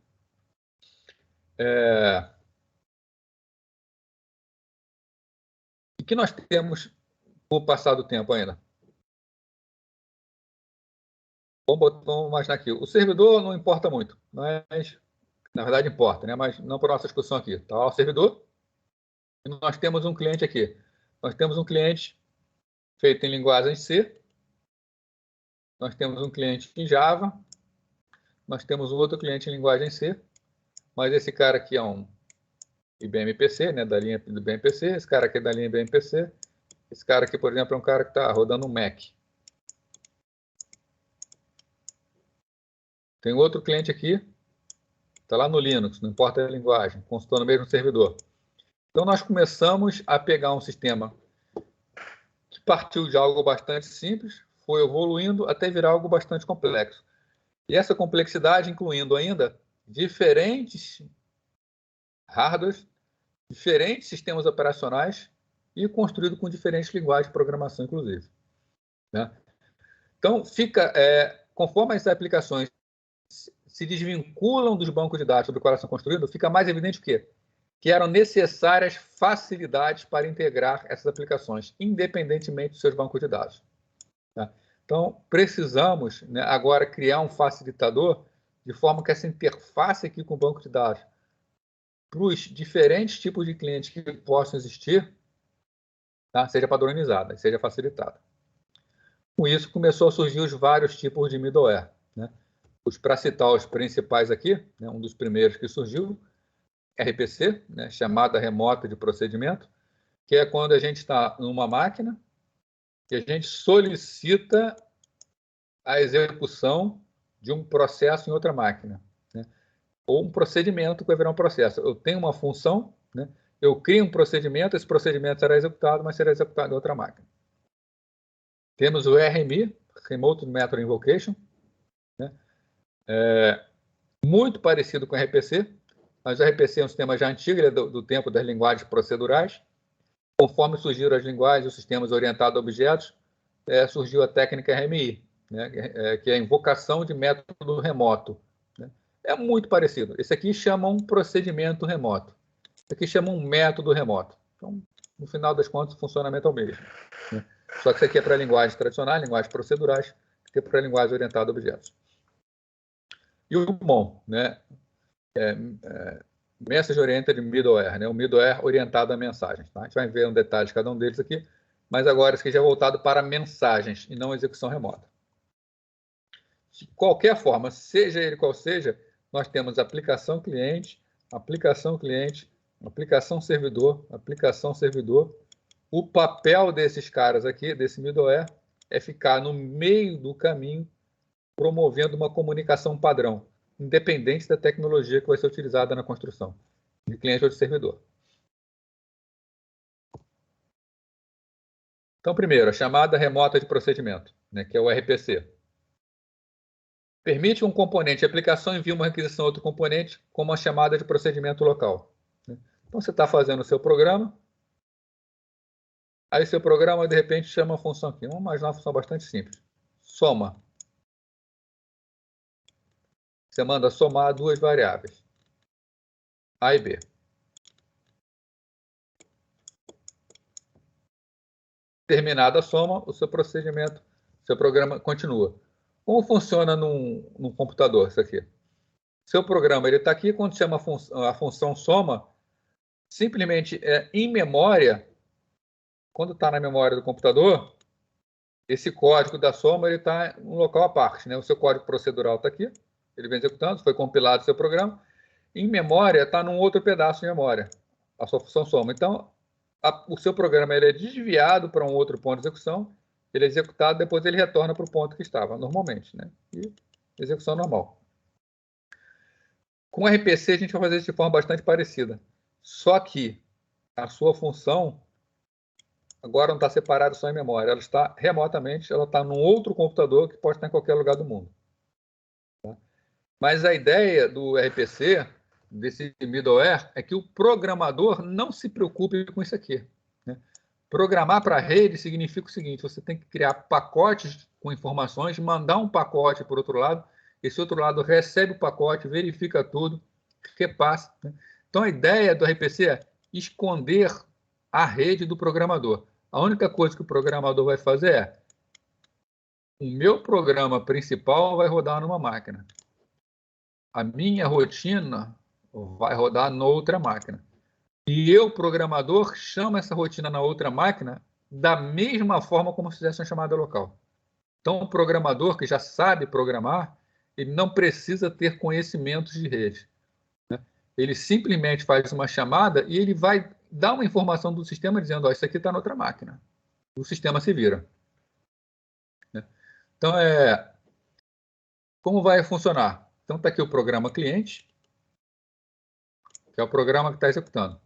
S1: O que nós temos com o passar do tempo ainda? Vamos imaginar aqui. O servidor não importa muito, mas, na verdade, importa, né? Mas não para a nossa discussão aqui. Tá? O servidor, e nós temos um cliente aqui. Nós temos um cliente feito em linguagem C, nós temos um cliente em Java, nós temos um outro cliente em linguagem C, mas esse cara aqui é um IBM PC, né, da linha do IBM PC, esse cara aqui é da linha IBM PC, esse cara aqui, por exemplo, é um cara que está rodando um Mac. Tem outro cliente aqui, está lá no Linux, não importa a linguagem, consultou no mesmo servidor. Então, nós começamos a pegar um sistema que partiu de algo bastante simples, foi evoluindo até virar algo bastante complexo. E essa complexidade incluindo ainda diferentes hardwares, diferentes sistemas operacionais e construído com diferentes linguagens de programação, inclusive. Né? Então, conforme as aplicações se desvinculam dos bancos de dados sobre os quais são construídos, fica mais evidente o quê? Que eram necessárias facilidades para integrar essas aplicações, independentemente dos seus bancos de dados. Tá? Então, precisamos, né, agora criar um facilitador de forma que essa interface aqui com o banco de dados para os diferentes tipos de clientes que possam existir, tá, seja padronizada, seja facilitada. Com isso, começou a surgir os vários tipos de middleware. Né? Para citar os principais aqui, né, um dos primeiros que surgiu, RPC, né, chamada remota de procedimento, que é quando a gente está numa máquina e a gente solicita a execução de um processo em outra máquina, né? Ou um procedimento que vai virar um processo. Eu tenho uma função, né? Eu crio um procedimento, esse procedimento será executado, mas será executado em outra máquina. Temos o RMI, Remote Method Invocation, né? Muito parecido com o RPC, mas o RPC é um sistema já antigo, ele é do tempo das linguagens procedurais. Conforme surgiram as linguagens e os sistemas orientados a objetos, surgiu a técnica RMI, né? Que é a invocação de método remoto, né? É muito parecido. Esse aqui chama um procedimento remoto. Esse aqui chama um método remoto. Então, no final das contas, o funcionamento é o mesmo, né? Só que isso aqui é para linguagens tradicionais, linguagens procedurais, isso aqui é para linguagem orientada a objetos. E o MON, né? Message Oriented Middleware, né? O middleware orientado a mensagens. Tá? A gente vai ver um detalhe de cada um deles aqui, mas agora isso aqui já é voltado para mensagens e não execução remota. De qualquer forma, seja ele qual seja, nós temos aplicação cliente, aplicação servidor, aplicação servidor. O papel desses caras aqui, desse middleware, é ficar no meio do caminho, promovendo uma comunicação padrão, independente da tecnologia que vai ser utilizada na construção, de cliente ou de servidor. Então, primeiro, a chamada remota de procedimento, né, que é o RPC. Permite um componente de aplicação enviar uma requisição a outro componente com uma chamada de procedimento local. Então, você está fazendo o seu programa, aí seu programa, de repente, chama a função aqui. Vamos imaginar uma função bastante simples. Soma. Você manda somar duas variáveis, A e B. Terminada a soma, o seu procedimento, seu programa continua. Como funciona num computador isso aqui? Seu programa está aqui, quando chama a função soma, simplesmente em memória, quando está na memória do computador, esse código da soma está em um local à parte, né? O seu código procedural está aqui, ele vem executando, foi compilado o seu programa. Em memória, está num outro pedaço de memória, a sua função soma. Então, o seu programa ele é desviado para um outro ponto de execução, ele é executado, depois ele retorna para o ponto que estava, normalmente, né? E execução normal. Com o RPC, a gente vai fazer isso de forma bastante parecida. Só que a sua função agora não está separada só em memória, ela está remotamente, ela está num outro computador que pode estar em qualquer lugar do mundo. Tá? Mas a ideia do RPC, desse middleware, é que o programador não se preocupe com isso aqui. Né? Programar para a rede significa o seguinte, você tem que criar pacotes com informações, mandar um pacote para o outro lado, esse outro lado recebe o pacote, verifica tudo, repassa. Né? Então, a ideia do RPC é esconder a rede do programador. A única coisa que o programador vai fazer é o meu programa principal vai rodar numa máquina. A minha rotina vai rodar noutra máquina. E eu, programador, chamo essa rotina na outra máquina da mesma forma como se fizesse uma chamada local. Então, o programador que já sabe programar, ele não precisa ter conhecimentos de rede. Né? Ele simplesmente faz uma chamada e ele vai dar uma informação do sistema dizendo, ó, isso aqui está na outra máquina. O sistema se vira. Né? Então, como vai funcionar? Então, está aqui o programa cliente, que é o programa que está executando.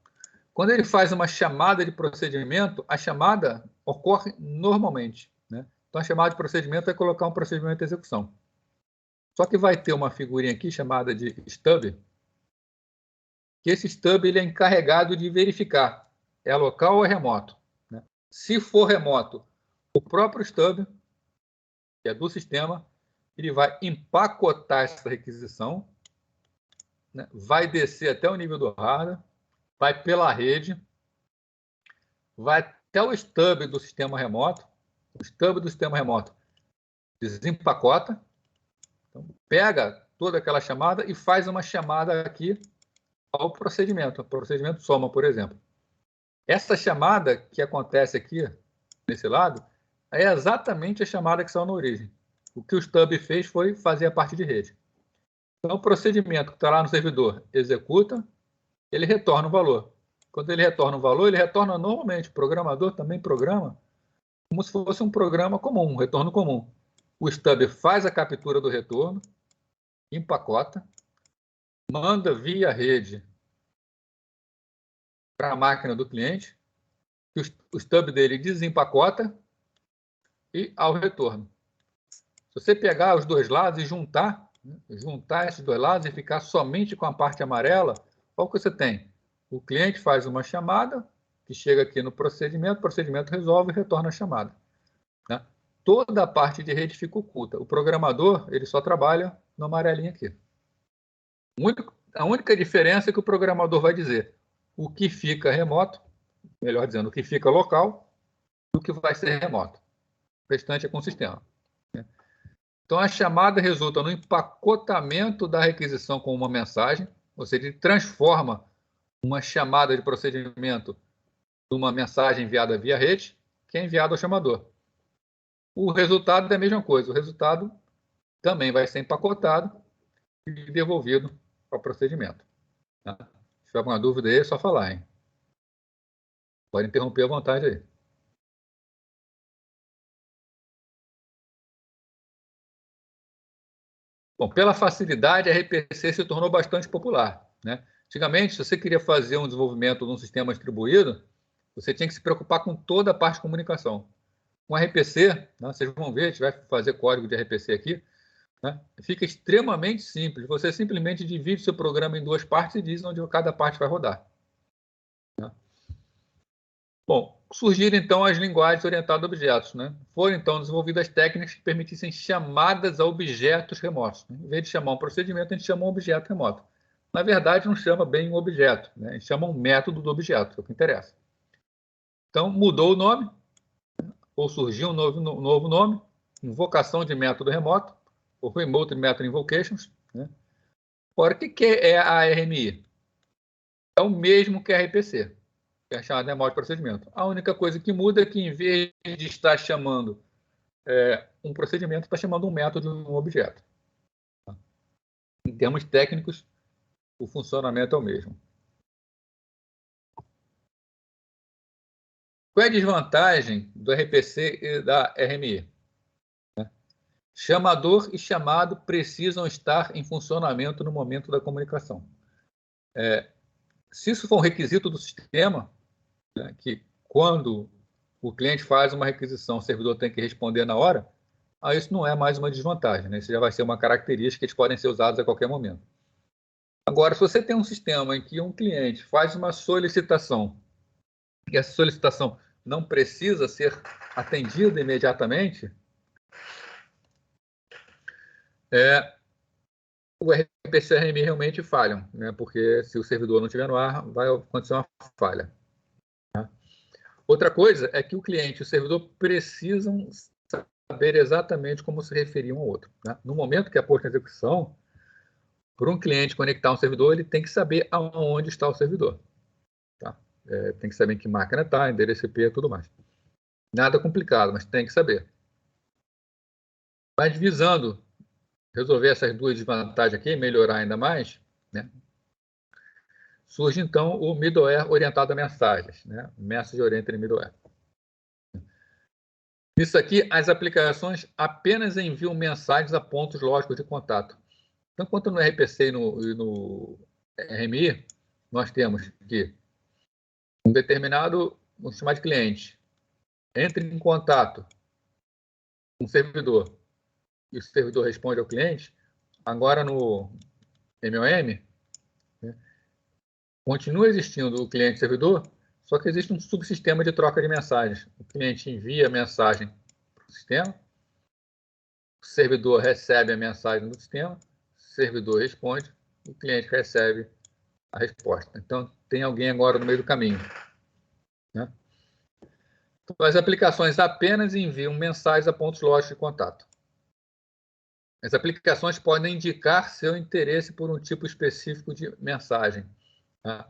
S1: Quando ele faz uma chamada de procedimento, a chamada ocorre normalmente. Né? Então, a chamada de procedimento vai colocar um procedimento de execução. Só que vai ter uma figurinha aqui chamada de stub, que esse stub ele é encarregado de verificar é local ou é remoto. Né? Se for remoto, o próprio stub, que é do sistema, ele vai empacotar essa requisição, né? Vai descer até o nível do hardware, vai pela rede, vai até o stub do sistema remoto, o stub do sistema remoto desempacota, então, pega toda aquela chamada e faz uma chamada aqui ao procedimento, o procedimento soma, por exemplo. Essa chamada que acontece aqui, nesse lado, é exatamente a chamada que saiu na origem. O que o stub fez foi fazer a parte de rede. Então, o procedimento que está lá no servidor executa, ele retorna o valor. Quando ele retorna o valor, ele retorna normalmente. O programador também programa como se fosse um programa comum, um retorno comum. O stub faz a captura do retorno, empacota, manda via rede para a máquina do cliente, o stub dele desempacota e ao retorno. Se você pegar os dois lados e juntar esses dois lados e ficar somente com a parte amarela, qual que você tem? O cliente faz uma chamada, que chega aqui no procedimento, o procedimento resolve e retorna a chamada. Né? Toda a parte de rede fica oculta. O programador, ele só trabalha no amarelinho aqui. A única diferença é que o programador vai dizer o que fica remoto, melhor dizendo, o que fica local, e o que vai ser remoto. O restante é com o sistema. Então, a chamada resulta no empacotamento da requisição com uma mensagem, ou seja, ele transforma uma chamada de procedimento numa mensagem enviada via rede, que é enviada ao chamador. O resultado é a mesma coisa, o resultado também vai ser empacotado e devolvido ao procedimento. Tá? Se tiver alguma dúvida aí, é só falar, hein? Pode interromper à vontade aí. Bom, pela facilidade, a RPC se tornou bastante popular. Né? Antigamente, se você queria fazer um desenvolvimento de um sistema distribuído, você tinha que se preocupar com toda a parte de comunicação. Com RPC, né, vocês vão ver, a gente vai fazer código de RPC aqui, né, fica extremamente simples. Você simplesmente divide seu programa em duas partes e diz onde cada parte vai rodar. Né? Bom, surgiram então as linguagens orientadas a objetos. Né? Foram então desenvolvidas técnicas que permitissem chamadas a objetos remotos. Né? Em vez de chamar um procedimento, a gente chama um objeto remoto. Na verdade, não chama bem um objeto, né? A gente chama um método do objeto, é o que interessa. Então, mudou o nome, ou surgiu um novo nome, invocação de método remoto, ou Remote Method Invocations. Né? Agora, o que é a RMI? É o mesmo que a RPC, que é chamada de Remote Procedimento. A única coisa que muda é que, em vez de estar chamando um procedimento, está chamando um método de um objeto. Em termos técnicos, o funcionamento é o mesmo. Qual é a desvantagem do RPC e da RMI? Chamador e chamado precisam estar em funcionamento no momento da comunicação. Se isso for um requisito do sistema, né, que quando o cliente faz uma requisição, o servidor tem que responder na hora, aí isso não é mais uma desvantagem. Né? Isso já vai ser uma característica que eles podem ser usados a qualquer momento. Agora, se você tem um sistema em que um cliente faz uma solicitação e essa solicitação não precisa ser atendida imediatamente, o RPC e a RMI realmente falham, né? Porque se o servidor não estiver no ar, vai acontecer uma falha. Tá? Outra coisa é que o cliente e o servidor precisam saber exatamente como se referir um ao outro. Né? No momento que é posto em execução, para um cliente conectar um servidor, ele tem que saber aonde está o servidor. Tá? Tem que saber em que máquina está, endereço IP e tudo mais. Nada complicado, mas tem que saber. Mas visando resolver essas duas desvantagens aqui, melhorar ainda mais, né? Surge então o middleware orientado a mensagens, né? Message Oriented Middleware. Isso aqui, as aplicações apenas enviam mensagens a pontos lógicos de contato. Então, quanto no RPC e no RMI, nós temos que um determinado, vamos chamar de cliente, entre em contato com o servidor e o servidor responde ao cliente. Agora no MOM, né, continua existindo o cliente-servidor, só que existe um subsistema de troca de mensagens. O cliente envia a mensagem para o sistema, o servidor recebe a mensagem do sistema, o servidor responde, o cliente recebe a resposta. Então, tem alguém agora no meio do caminho. Né? Então, as aplicações apenas enviam mensagens a pontos lógicos de contato. As aplicações podem indicar seu interesse por um tipo específico de mensagem. Tá?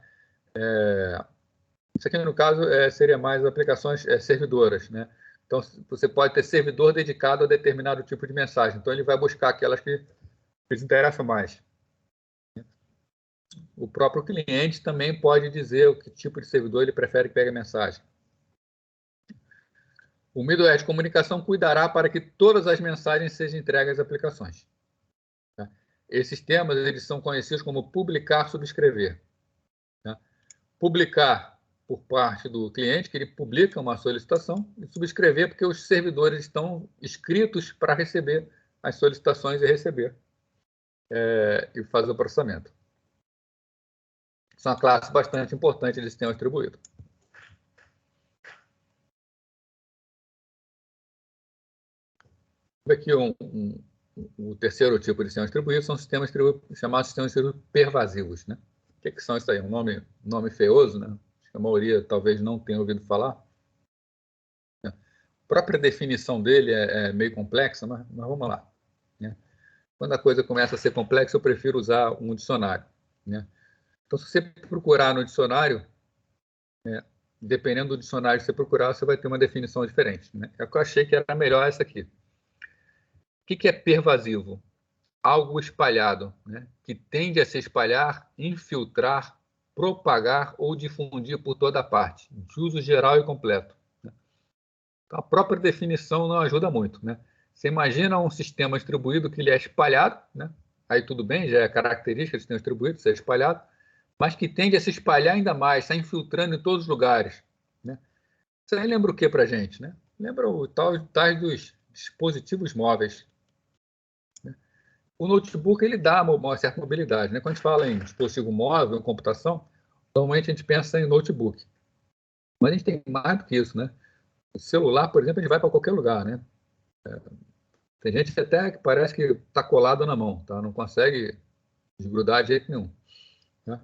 S1: Isso aqui, no caso, seria mais aplicações servidoras. Né? Então, você pode ter servidor dedicado a determinado tipo de mensagem. Então, ele vai buscar aquelas que lhes interessam mais. O próprio cliente também pode dizer o que tipo de servidor ele prefere que pegue a mensagem. O middleware de comunicação cuidará para que todas as mensagens sejam entregues às aplicações. Tá? Esses temas eles são conhecidos como publicar, subscrever. Tá? Publicar por parte do cliente, que ele publica uma solicitação, e subscrever porque os servidores estão inscritos para receber as solicitações e receber e fazer o processamento. Isso é uma classe bastante importante de sistema distribuído. Aqui o terceiro tipo de sistema distribuído são sistemas chamados sistemas distribuídos pervasivos. Né? O que são isso aí? Um nome feioso, né? Acho que a maioria talvez não tenha ouvido falar. A própria definição dele é meio complexa, mas vamos lá. Né? Quando a coisa começa a ser complexa, eu prefiro usar um dicionário. Né? Então, se você procurar no dicionário, dependendo do dicionário que você procurar, você vai ter uma definição diferente. Né? É que eu achei que era melhor essa aqui. O que é pervasivo? Algo espalhado, né? Que tende a se espalhar, infiltrar, propagar ou difundir por toda parte, de uso geral e completo. Né? Então, a própria definição não ajuda muito. Né? Você imagina um sistema distribuído que ele é espalhado, né? Aí tudo bem, já é característica do sistema distribuído ser espalhado, mas que tende a se espalhar ainda mais, está infiltrando em todos os lugares. Né? Isso aí lembra o que para a gente? Né? Lembra o tal dos dispositivos móveis. O notebook ele dá uma certa mobilidade. Né? Quando a gente fala em dispositivo móvel, em computação, normalmente a gente pensa em notebook. Mas a gente tem mais do que isso. Né? O celular, por exemplo, a gente vai para qualquer lugar. Né? Tem gente até que parece que está colado na mão, tá? Não consegue desgrudar de jeito nenhum. Né?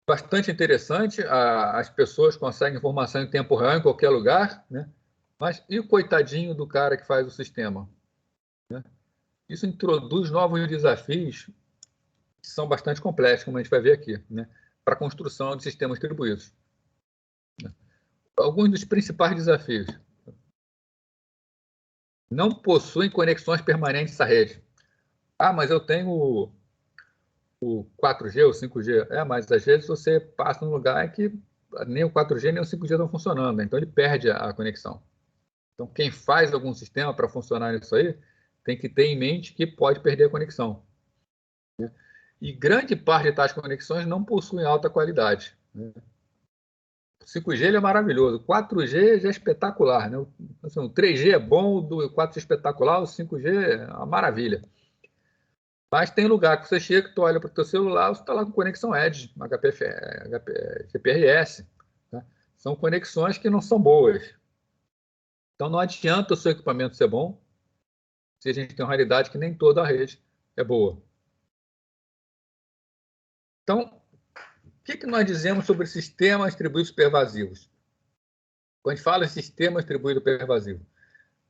S1: Bastante interessante, as pessoas conseguem informação em tempo real em qualquer lugar, né? Mas e o coitadinho do cara que faz o sistema? Né? Isso introduz novos desafios que são bastante complexos, como a gente vai ver aqui, né? Para a construção de sistemas distribuídos. Né? Alguns dos principais desafios. Não possuem conexões permanentes à rede. Ah, mas eu tenho o 4G, o 5G. Mas às vezes você passa num lugar que nem o 4G nem o 5G estão funcionando, né? Então ele perde a conexão. Então, quem faz algum sistema para funcionar isso aí, tem que ter em mente que pode perder a conexão. Né? E grande parte de tais conexões não possuem alta qualidade. Né? O 5G ele é maravilhoso, o 4G já é espetacular. Né? Assim, o 3G é bom, o 4G é espetacular, o 5G é uma maravilha. Mas tem lugar que você chega, que tu olha para o teu celular, você está lá com conexão Edge, GPRS. Né? São conexões que não são boas. Então não adianta o seu equipamento ser bom, se a gente tem uma realidade que nem toda a rede é boa. Então, o que nós dizemos sobre sistemas distribuídos pervasivos? Quando a gente fala em sistema distribuído pervasivo,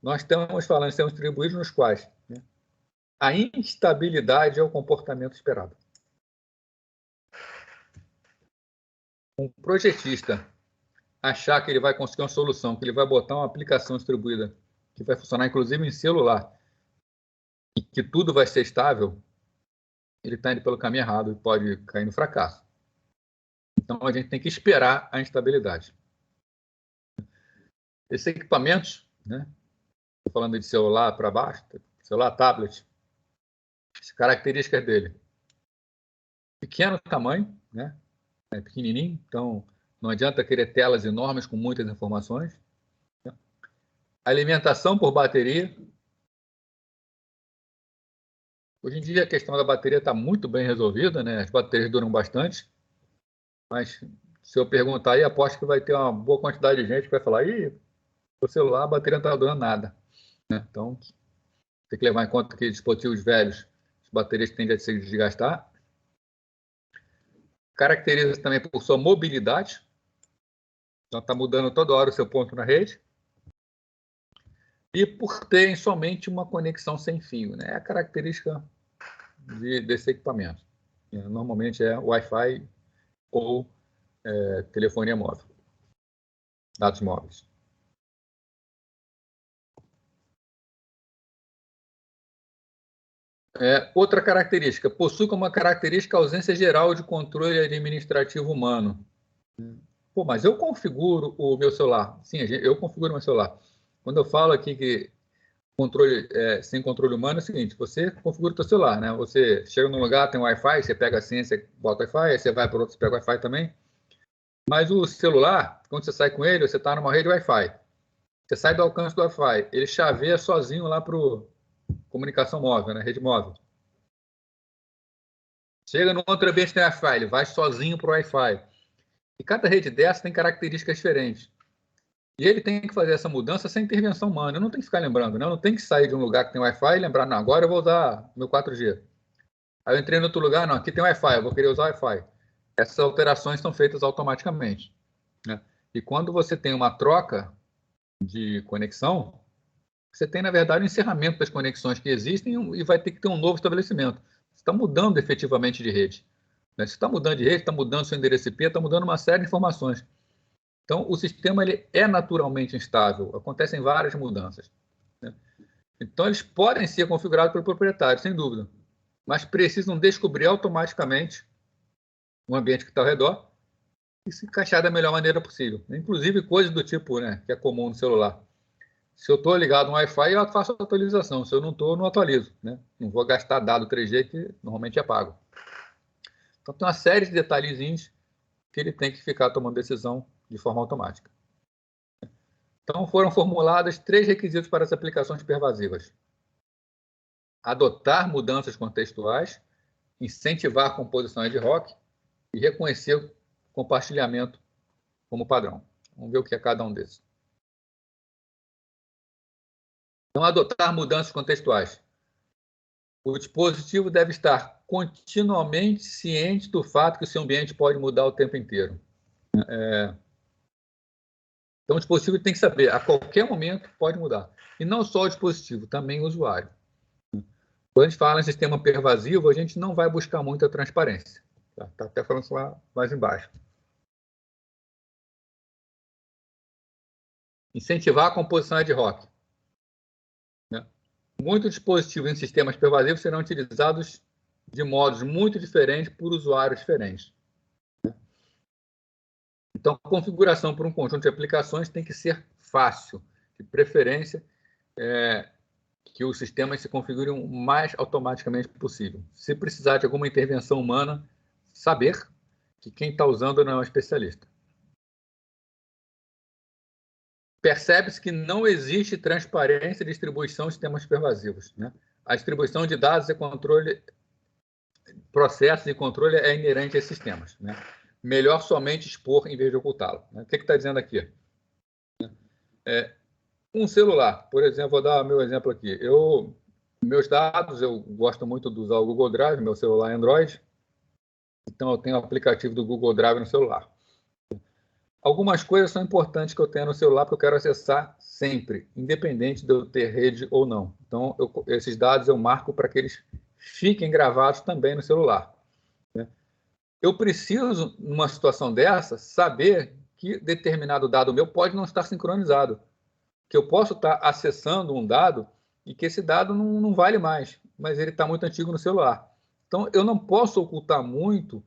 S1: nós estamos falando de sistemas distribuídos nos quais, né, a instabilidade é o comportamento esperado. Um projetista achar que ele vai conseguir uma solução, que ele vai botar uma aplicação distribuída que vai funcionar inclusive em celular e que tudo vai ser estável, ele está indo pelo caminho errado e pode cair no fracasso. Então, a gente tem que esperar a instabilidade. Esses equipamentos, né? Estou falando de celular para baixo, celular, tablet, as características dele. Pequeno tamanho, né? É pequenininho, então não adianta querer telas enormes com muitas informações. Alimentação por bateria. Hoje em dia a questão da bateria está muito bem resolvida, né? As baterias duram bastante, mas se eu perguntar aí, aposto que vai ter uma boa quantidade de gente que vai falar: ih, o celular, a bateria não está durando nada. Né? Então, tem que levar em conta que dispositivos velhos, as baterias tendem a se desgastar. Caracteriza também por sua mobilidade. Então, está mudando toda hora o seu ponto na rede. E por terem somente uma conexão sem fio. Né? É a característica desse equipamento. Normalmente é Wi-Fi ou telefonia móvel. Dados móveis. Outra característica, possui como característica a ausência geral de controle administrativo humano. Pô, mas eu configuro o meu celular. Sim, eu configuro o meu celular. Quando eu falo aqui que controle, sem controle humano, é o seguinte, você configura o seu celular, né? Você chega num lugar, tem Wi-Fi, você pega a senha, você bota Wi-Fi, aí você vai para outro, você pega Wi-Fi também. Mas o celular, quando você sai com ele, você está numa rede Wi-Fi. Você sai do alcance do Wi-Fi, ele chaveia sozinho lá para comunicação móvel, né? Rede móvel. Chega no outro ambiente tem Wi-Fi, ele vai sozinho para o Wi-Fi. E cada rede dessa tem características diferentes. E ele tem que fazer essa mudança sem intervenção humana. Eu não tem que ficar lembrando, né? Eu não tem que sair de um lugar que tem Wi-Fi e lembrar, não, agora eu vou usar meu 4G. Aí eu entrei em outro lugar, não, aqui tem Wi-Fi, eu vou querer usar Wi-Fi. Essas alterações são feitas automaticamente, né? E quando você tem uma troca de conexão, você tem, na verdade, o encerramento das conexões que existem e vai ter que ter um novo estabelecimento. Você está mudando efetivamente de rede, né? Você está mudando de rede, está mudando seu endereço IP, está mudando uma série de informações. Então, o sistema ele é naturalmente instável, acontecem várias mudanças, né? Então, eles podem ser configurados pelo proprietário, sem dúvida, mas precisam descobrir automaticamente o ambiente que está ao redor e se encaixar da melhor maneira possível. Inclusive, coisas do tipo, né, que é comum no celular. Se eu estou ligado no Wi-Fi, eu faço a atualização. Se eu não estou, não atualizo, né? Não vou gastar dado 3G, que normalmente é pago. Então, tem uma série de detalhezinhos que ele tem que ficar tomando decisão de forma automática. Então, foram formuladas 3 requisitos para as aplicações pervasivas: adotar mudanças contextuais, incentivar a composição ad hoc e reconhecer o compartilhamento como padrão. Vamos ver o que é cada um desses. Então, adotar mudanças contextuais. O dispositivo deve estar continuamente ciente do fato que o seu ambiente pode mudar o tempo inteiro. Então, o dispositivo tem que saber, a qualquer momento pode mudar. E não só o dispositivo, também o usuário. Quando a gente fala em sistema pervasivo, a gente não vai buscar muita transparência. Está até falando isso lá mais embaixo. Incentivar a composição ad hoc, né? Muitos dispositivos em sistemas pervasivos serão utilizados de modos muito diferentes por usuários diferentes. Então, a configuração para um conjunto de aplicações tem que ser fácil, de preferência, que os sistemas se configurem o mais automaticamente possível. Se precisar de alguma intervenção humana, saber que quem está usando não é um especialista. Percebe-se que não existe transparência de distribuição de sistemas pervasivos, né? A distribuição de dados e controle, processos e controle é inerente a esses sistemas, né? Melhor somente expor em vez de ocultá-lo, né? O que está dizendo aqui? Um celular, por exemplo, vou dar meu exemplo aqui. Meus dados, eu gosto muito de usar o Google Drive, meu celular é Android, então eu tenho o aplicativo do Google Drive no celular. Algumas coisas são importantes que eu tenho no celular porque eu quero acessar sempre, independente de eu ter rede ou não. Então, esses dados eu marco para que eles fiquem gravados também no celular, né? Eu preciso, numa situação dessa, saber que determinado dado meu pode não estar sincronizado, que eu posso estar acessando um dado e que esse dado não vale mais, mas ele está muito antigo no celular. Então, eu não posso ocultar muito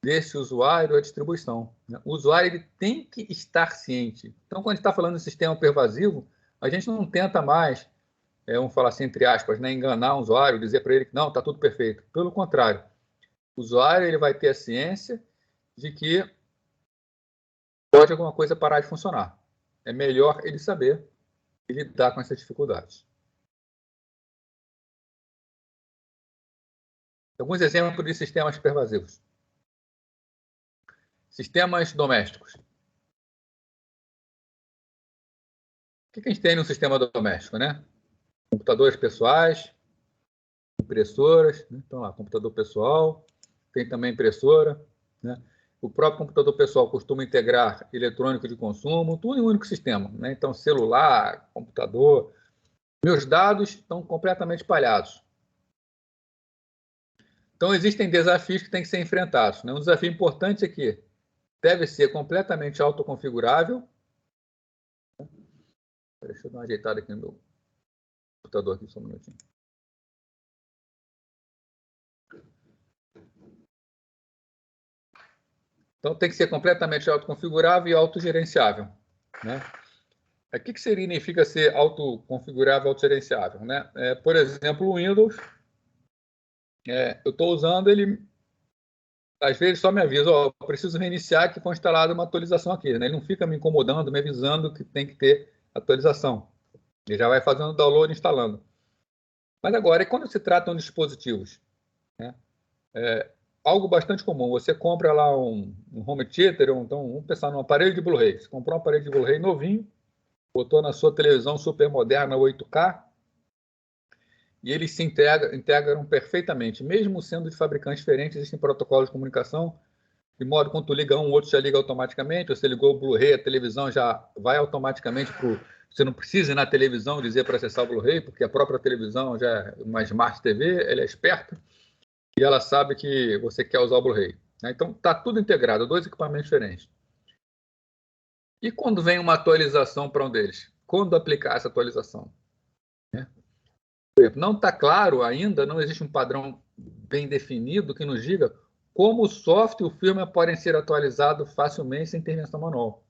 S1: desse usuário a distribuição, né? O usuário ele tem que estar ciente. Então, quando a gente está falando de sistema pervasivo, a gente não tenta mais, vamos falar assim, entre aspas, né, enganar o usuário, dizer para ele que não, está tudo perfeito. Pelo contrário, o usuário ele vai ter a ciência de que pode alguma coisa parar de funcionar. É melhor ele saber e lidar com essas dificuldades. Alguns exemplos de sistemas pervasivos. Sistemas domésticos. O que a gente tem no sistema doméstico, né? Computadores pessoais, impressoras, né? Então, lá, computador pessoal, tem também impressora, né? O próprio computador pessoal costuma integrar eletrônico de consumo, tudo em um único sistema, né? Então, celular, computador. Meus dados estão completamente espalhados. Então, existem desafios que têm que ser enfrentados, né? Um desafio importante é que deve ser completamente autoconfigurável. Deixa eu dar uma ajeitada aqui no meu computador, aqui, só um minutinho. Então, tem que ser completamente autoconfigurável e autogerenciável, né? O que significa ser autoconfigurável e autogerenciável, né? Por exemplo, o Windows, eu estou usando ele, às vezes só me avisa, preciso reiniciar que foi instalada uma atualização aqui, né? Ele não fica me incomodando, me avisando que tem que ter atualização. Ele já vai fazendo o download e instalando. Mas agora, quando se tratam de dispositivos, né? Algo bastante comum, você compra lá um home theater, então vamos pensar num aparelho de Blu-ray. Você comprou um aparelho de Blu-ray novinho, botou na sua televisão super moderna 8K, e eles se integram perfeitamente. Mesmo sendo de fabricantes diferentes, existem protocolos de comunicação, de modo que quando tu liga um, o outro já liga automaticamente. Você ligou o Blu-ray, a televisão já vai automaticamente para o... Você não precisa ir na televisão dizer para acessar o Blu-ray, porque a própria televisão já é uma Smart TV, ela é esperta, e ela sabe que você quer usar o Blu-ray. Então, está tudo integrado, 2 equipamentos diferentes. E quando vem uma atualização para um deles? Quando aplicar essa atualização? Não está claro ainda, não existe um padrão bem definido que nos diga como o software e o firmware podem ser atualizados facilmente sem intervenção manual.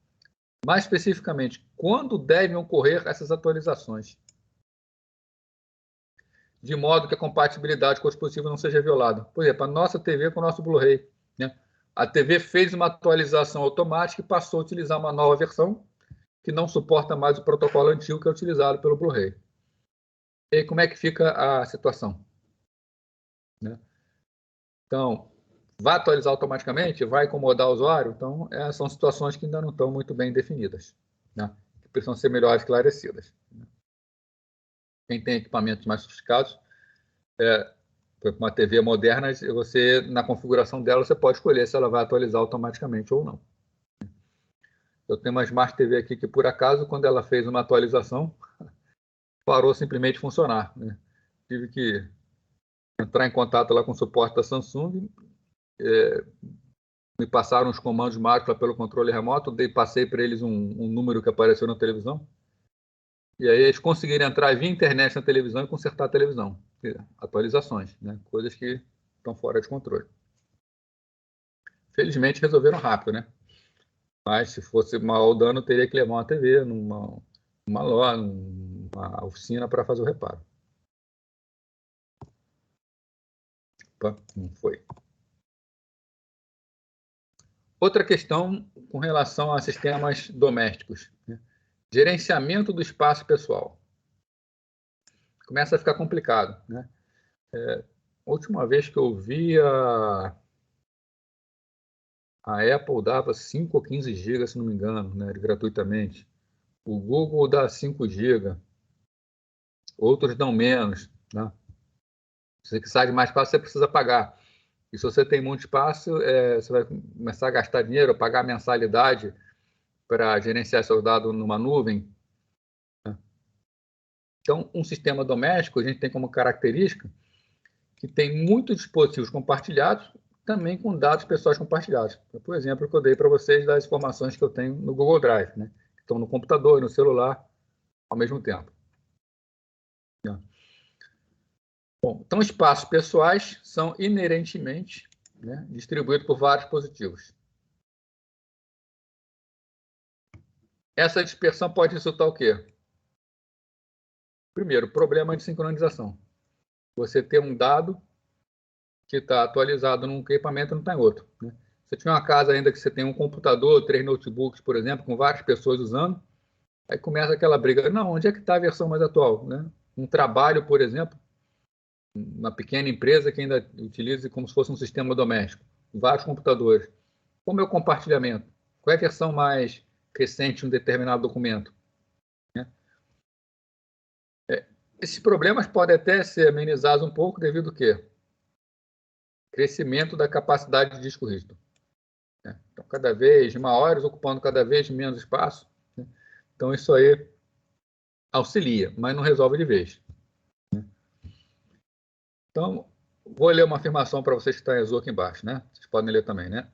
S1: Mais especificamente, quando devem ocorrer essas atualizações? De modo que a compatibilidade com o dispositivo não seja violada. Por exemplo, a nossa TV com o nosso Blu-ray, né? A TV fez uma atualização automática e passou a utilizar uma nova versão que não suporta mais o protocolo antigo que é utilizado pelo Blu-ray. E aí, como é que fica a situação? Né? Então, vai atualizar automaticamente? Vai incomodar o usuário? Então, são situações que ainda não estão muito bem definidas, né? Que precisam ser melhor esclarecidas. Quem tem equipamentos mais sofisticados, uma TV moderna, você, na configuração dela, você pode escolher se ela vai atualizar automaticamente ou não. Eu tenho uma Smart TV aqui que, por acaso, quando ela fez uma atualização, parou simplesmente de funcionar, né? Tive que entrar em contato lá com o suporte da Samsung, me passaram os comandos mágicos pelo controle remoto, passei para eles um número que apareceu na televisão, e aí eles conseguiram entrar via internet na televisão e consertar a televisão. Atualizações, né? Coisas que estão fora de controle. Felizmente resolveram rápido, né? Mas se fosse maior o dano, teria que levar uma TV numa loja, numa oficina para fazer o reparo. Opa, não foi. Outra questão com relação a sistemas domésticos, né? Gerenciamento do espaço pessoal. Começa a ficar complicado, né? A última vez que eu vi, a Apple dava 5 ou 15 GB, se não me engano, né, gratuitamente. O Google dá 5 GB. Outros dão menos, né? Se você precisar de mais espaço, você precisa pagar. E se você tem muito espaço, você vai começar a gastar dinheiro, pagar mensalidade para gerenciar seus dados numa nuvem. Né? Então, um sistema doméstico, a gente tem como característica que tem muitos dispositivos compartilhados, também com dados pessoais compartilhados. Por exemplo, o que eu dei para vocês das informações que eu tenho no Google Drive, né? Que estão no computador e no celular ao mesmo tempo. Bom, então, espaços pessoais são inerentemente, né, distribuídos por vários dispositivos. Essa dispersão pode resultar o quê? Primeiro, problema de sincronização. Você tem um dado que está atualizado num equipamento e não está em outro, né? Você tiver uma casa ainda que você tem um computador, 3 notebooks, por exemplo, com várias pessoas usando, aí começa aquela briga. Não, onde é que está a versão mais atual, né? Um trabalho, por exemplo, uma pequena empresa que ainda utiliza como se fosse um sistema doméstico, vários computadores. Como é o compartilhamento? Qual é a versão mais recente de um determinado documento? Né? Esses problemas podem até ser amenizados um pouco devido ao quê? Crescimento da capacidade de disco rígido. Né? Então, cada vez maiores, ocupando cada vez menos espaço. Né? Então, isso aí auxilia, mas não resolve de vez. Né? Então, vou ler uma afirmação para vocês que estão em azul aqui embaixo, né? Vocês podem ler também, né?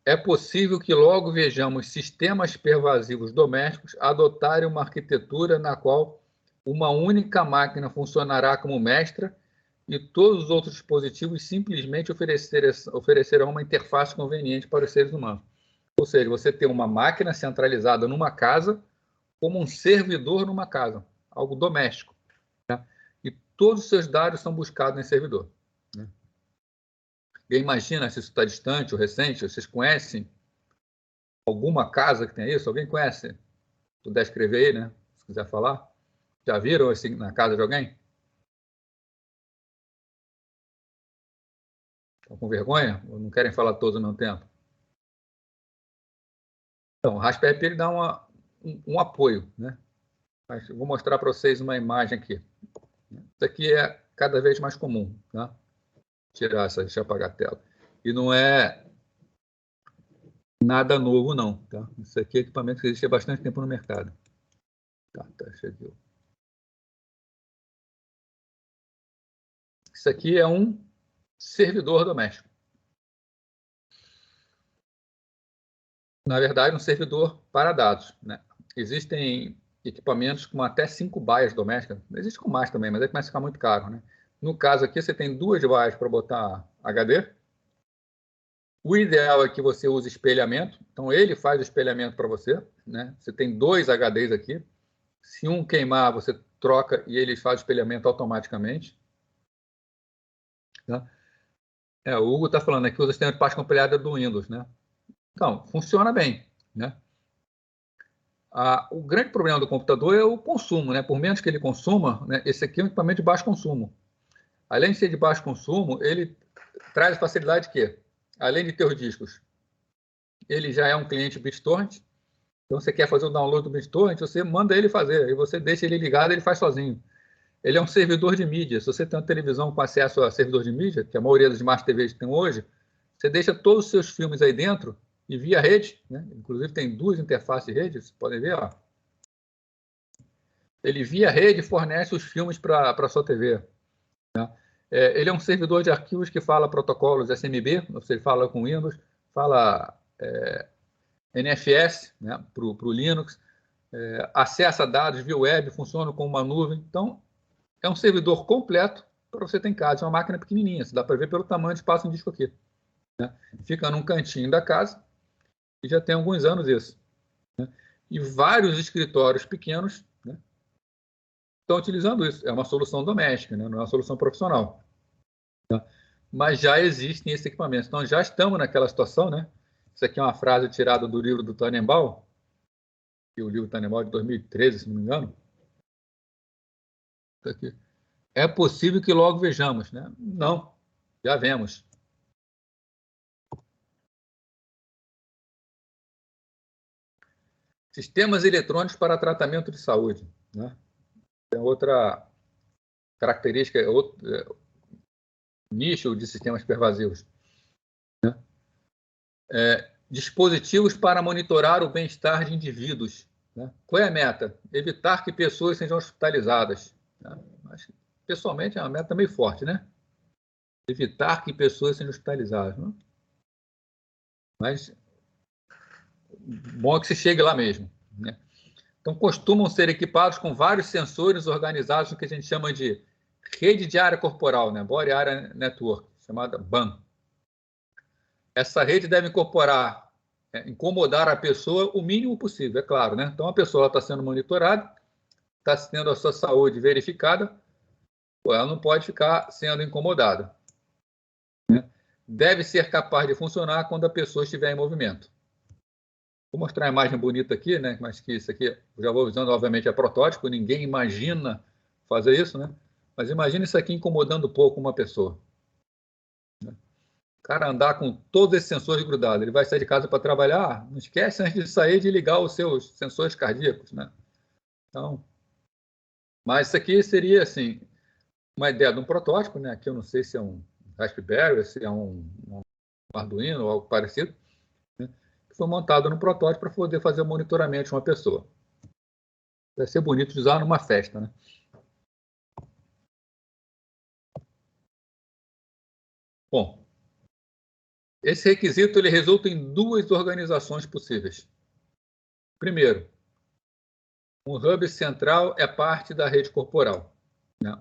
S1: É possível que logo vejamos sistemas pervasivos domésticos adotarem uma arquitetura na qual uma única máquina funcionará como mestra e todos os outros dispositivos simplesmente oferecerão uma interface conveniente para os seres humanos. Ou seja, você tem uma máquina centralizada numa casa como um servidor numa casa, algo doméstico. Né? E todos os seus dados são buscados nesse servidor. Né? E imagina se isso está distante ou recente, vocês conhecem alguma casa que tenha isso? Alguém conhece? Se puder escrever aí, né? Se quiser falar. Já viram assim na casa de alguém? Estão com vergonha? Ou não querem falar todos ao mesmo tempo? Então, o Raspberry Pi ele dá um apoio, né? Mas eu vou mostrar para vocês uma imagem aqui. Isso aqui é cada vez mais comum, tá? Deixa eu apagar a tela. E não é nada novo, não, tá? Isso aqui é equipamento que existe há bastante tempo no mercado. Tá, chegou. Isso aqui é um servidor doméstico. Na verdade, um servidor para dados, né? Existem equipamentos com até 5 baias domésticas. Existe com mais também, mas aí começa a ficar muito caro, né? No caso aqui, você tem 2 baias para botar HD. O ideal é que você use espelhamento. Então, ele faz o espelhamento para você, né? Você tem 2 HDs aqui. Se um queimar, você troca e ele faz o espelhamento automaticamente. Tá? O Hugo está falando aqui que usa sistema de pasta compartilhada do Windows, né? Então, funciona bem, né? O grande problema do computador é o consumo, né? Por menos que ele consuma, né? Esse aqui é um equipamento de baixo consumo. Além de ser de baixo consumo, ele traz a facilidade que, além de ter os discos, ele já é um cliente BitTorrent. Então, você quer fazer o download do BitTorrent, você manda ele fazer, e você deixa ele ligado, ele faz sozinho. Ele é um servidor de mídia. Se você tem uma televisão com acesso a servidor de mídia, que a maioria das Smart TVs tem hoje, você deixa todos os seus filmes aí dentro e via rede, né? Inclusive tem 2 interfaces de rede, vocês podem ver, ó. Ele via rede fornece os filmes para a sua TV. Né? Ele é um servidor de arquivos que fala protocolos SMB, você fala com Windows, fala NFS, né, para o Linux, acessa dados via web, funciona como uma nuvem. Então, é um servidor completo para você ter em casa. É uma máquina pequenininha, dá para ver pelo tamanho de espaço em disco aqui. Né? Fica num cantinho da casa e já tem alguns anos isso. Né? E vários escritórios pequenos, né, estão utilizando isso. É uma solução doméstica, né? Não é uma solução profissional. Tá? Mas já existem esses equipamentos. Então, já estamos naquela situação, né? Isso aqui é uma frase tirada do livro do Tannenbaum, que o livro Tannenbaum é de 2013, se não me engano. Isso aqui. É possível que logo vejamos, né? Não, já vemos. Sistemas eletrônicos para tratamento de saúde, né? Tem outra característica, outro nicho de sistemas pervasivos. Né? Dispositivos para monitorar o bem-estar de indivíduos. Né? Qual é a meta? Evitar que pessoas sejam hospitalizadas. Né? Mas, pessoalmente, é uma meta meio forte, né? Evitar que pessoas sejam hospitalizadas. Né? Mas, bom é que se chegue lá mesmo. Né? Então, costumam ser equipados com vários sensores organizados no que a gente chama de rede de área corporal, né? Body Area Network, chamada BAN. Essa rede deve incomodar a pessoa o mínimo possível, é claro, né? Então, a pessoa está sendo monitorada, está tendo a sua saúde verificada, ela não pode ficar sendo incomodada. Né? Deve ser capaz de funcionar quando a pessoa estiver em movimento. Vou mostrar a imagem bonita aqui, né? Mas que isso aqui, já vou avisando, obviamente, é protótipo, ninguém imagina fazer isso, né? Mas imagine isso aqui incomodando um pouco uma pessoa. Né? O cara andar com todos esses sensores grudados, ele vai sair de casa para trabalhar, não esquece antes de sair de ligar os seus sensores cardíacos, né? Então, mas isso aqui seria, assim, uma ideia de um protótipo, né? Aqui eu não sei se é um Raspberry, se é um Arduino ou algo parecido, né? Que foi montado no protótipo para poder fazer o monitoramento de uma pessoa. Vai ser bonito de usar numa festa, né? Bom, esse requisito ele resulta em 2 organizações possíveis. Primeiro, um hub central é parte da rede corporal. Né?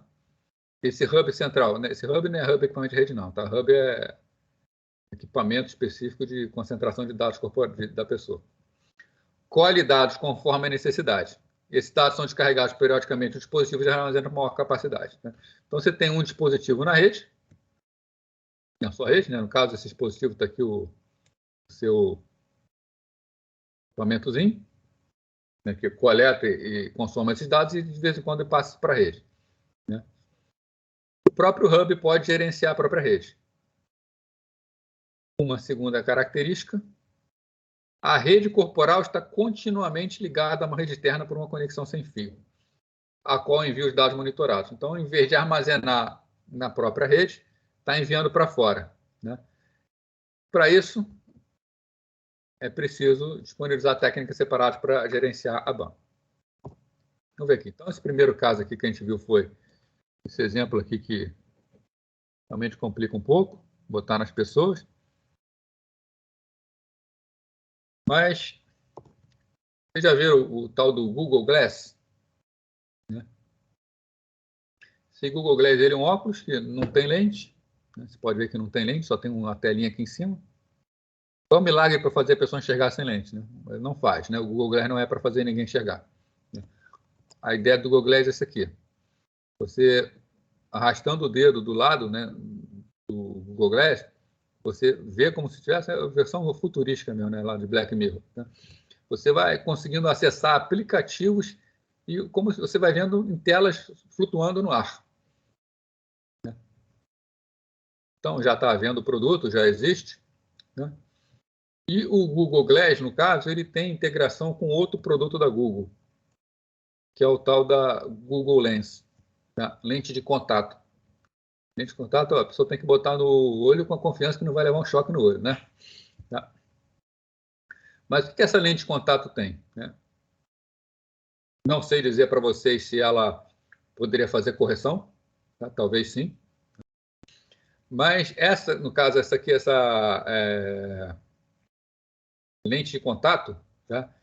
S1: esse hub central, né? Esse hub não é hub equipamento de rede, não, tá? Hub é equipamento específico de concentração de dados da pessoa. Colhe dados conforme a necessidade. Esses dados são descarregados periodicamente no dispositivo de armazenamento com maior capacidade, né? Então, você tem um dispositivo na rede, na sua rede, né? No caso, esse dispositivo está aqui, o seu equipamentozinho, né? Que coleta e consome esses dados e, de vez em quando, passa para a rede, né? O próprio hub pode gerenciar a própria rede. Uma segunda característica: a rede corporal está continuamente ligada a uma rede externa por uma conexão sem fio, a qual envia os dados monitorados. Então, em vez de armazenar na própria rede, está enviando para fora, né? Para isso, é preciso disponibilizar técnicas separadas para gerenciar a BAN. Vamos ver aqui. Então, esse primeiro caso aqui que a gente viu foi esse exemplo aqui que realmente complica um pouco, botar nas pessoas. Mas, vocês já viram o tal do Google Glass? Né? Esse Google Glass ele é um óculos que não tem lente, né? Você pode ver que não tem lente, só tem uma telinha aqui em cima. É um milagre para fazer a pessoa enxergar sem lente, né? Ele não faz, né? O Google Glass não é para fazer ninguém enxergar, né? A ideia do Google Glass é essa aqui. Você, arrastando o dedo do lado, né, do Google Glass, você vê como se tivesse a versão futurística mesmo, né, lá de Black Mirror, né? Você vai conseguindo acessar aplicativos e como você vai vendo em telas flutuando no ar, né? Então, já está vendo o produto, já existe, né? E o Google Glass, no caso, ele tem integração com outro produto da Google, que é o tal da Google Lens, tá? Lente de contato. Lente de contato, a pessoa tem que botar no olho com a confiança que não vai levar um choque no olho, né? Tá? Mas o que essa lente de contato tem, né? Não sei dizer para vocês se ela poderia fazer correção, tá? Talvez sim. Mas essa, no caso, essa aqui, essa lente de contato, tá?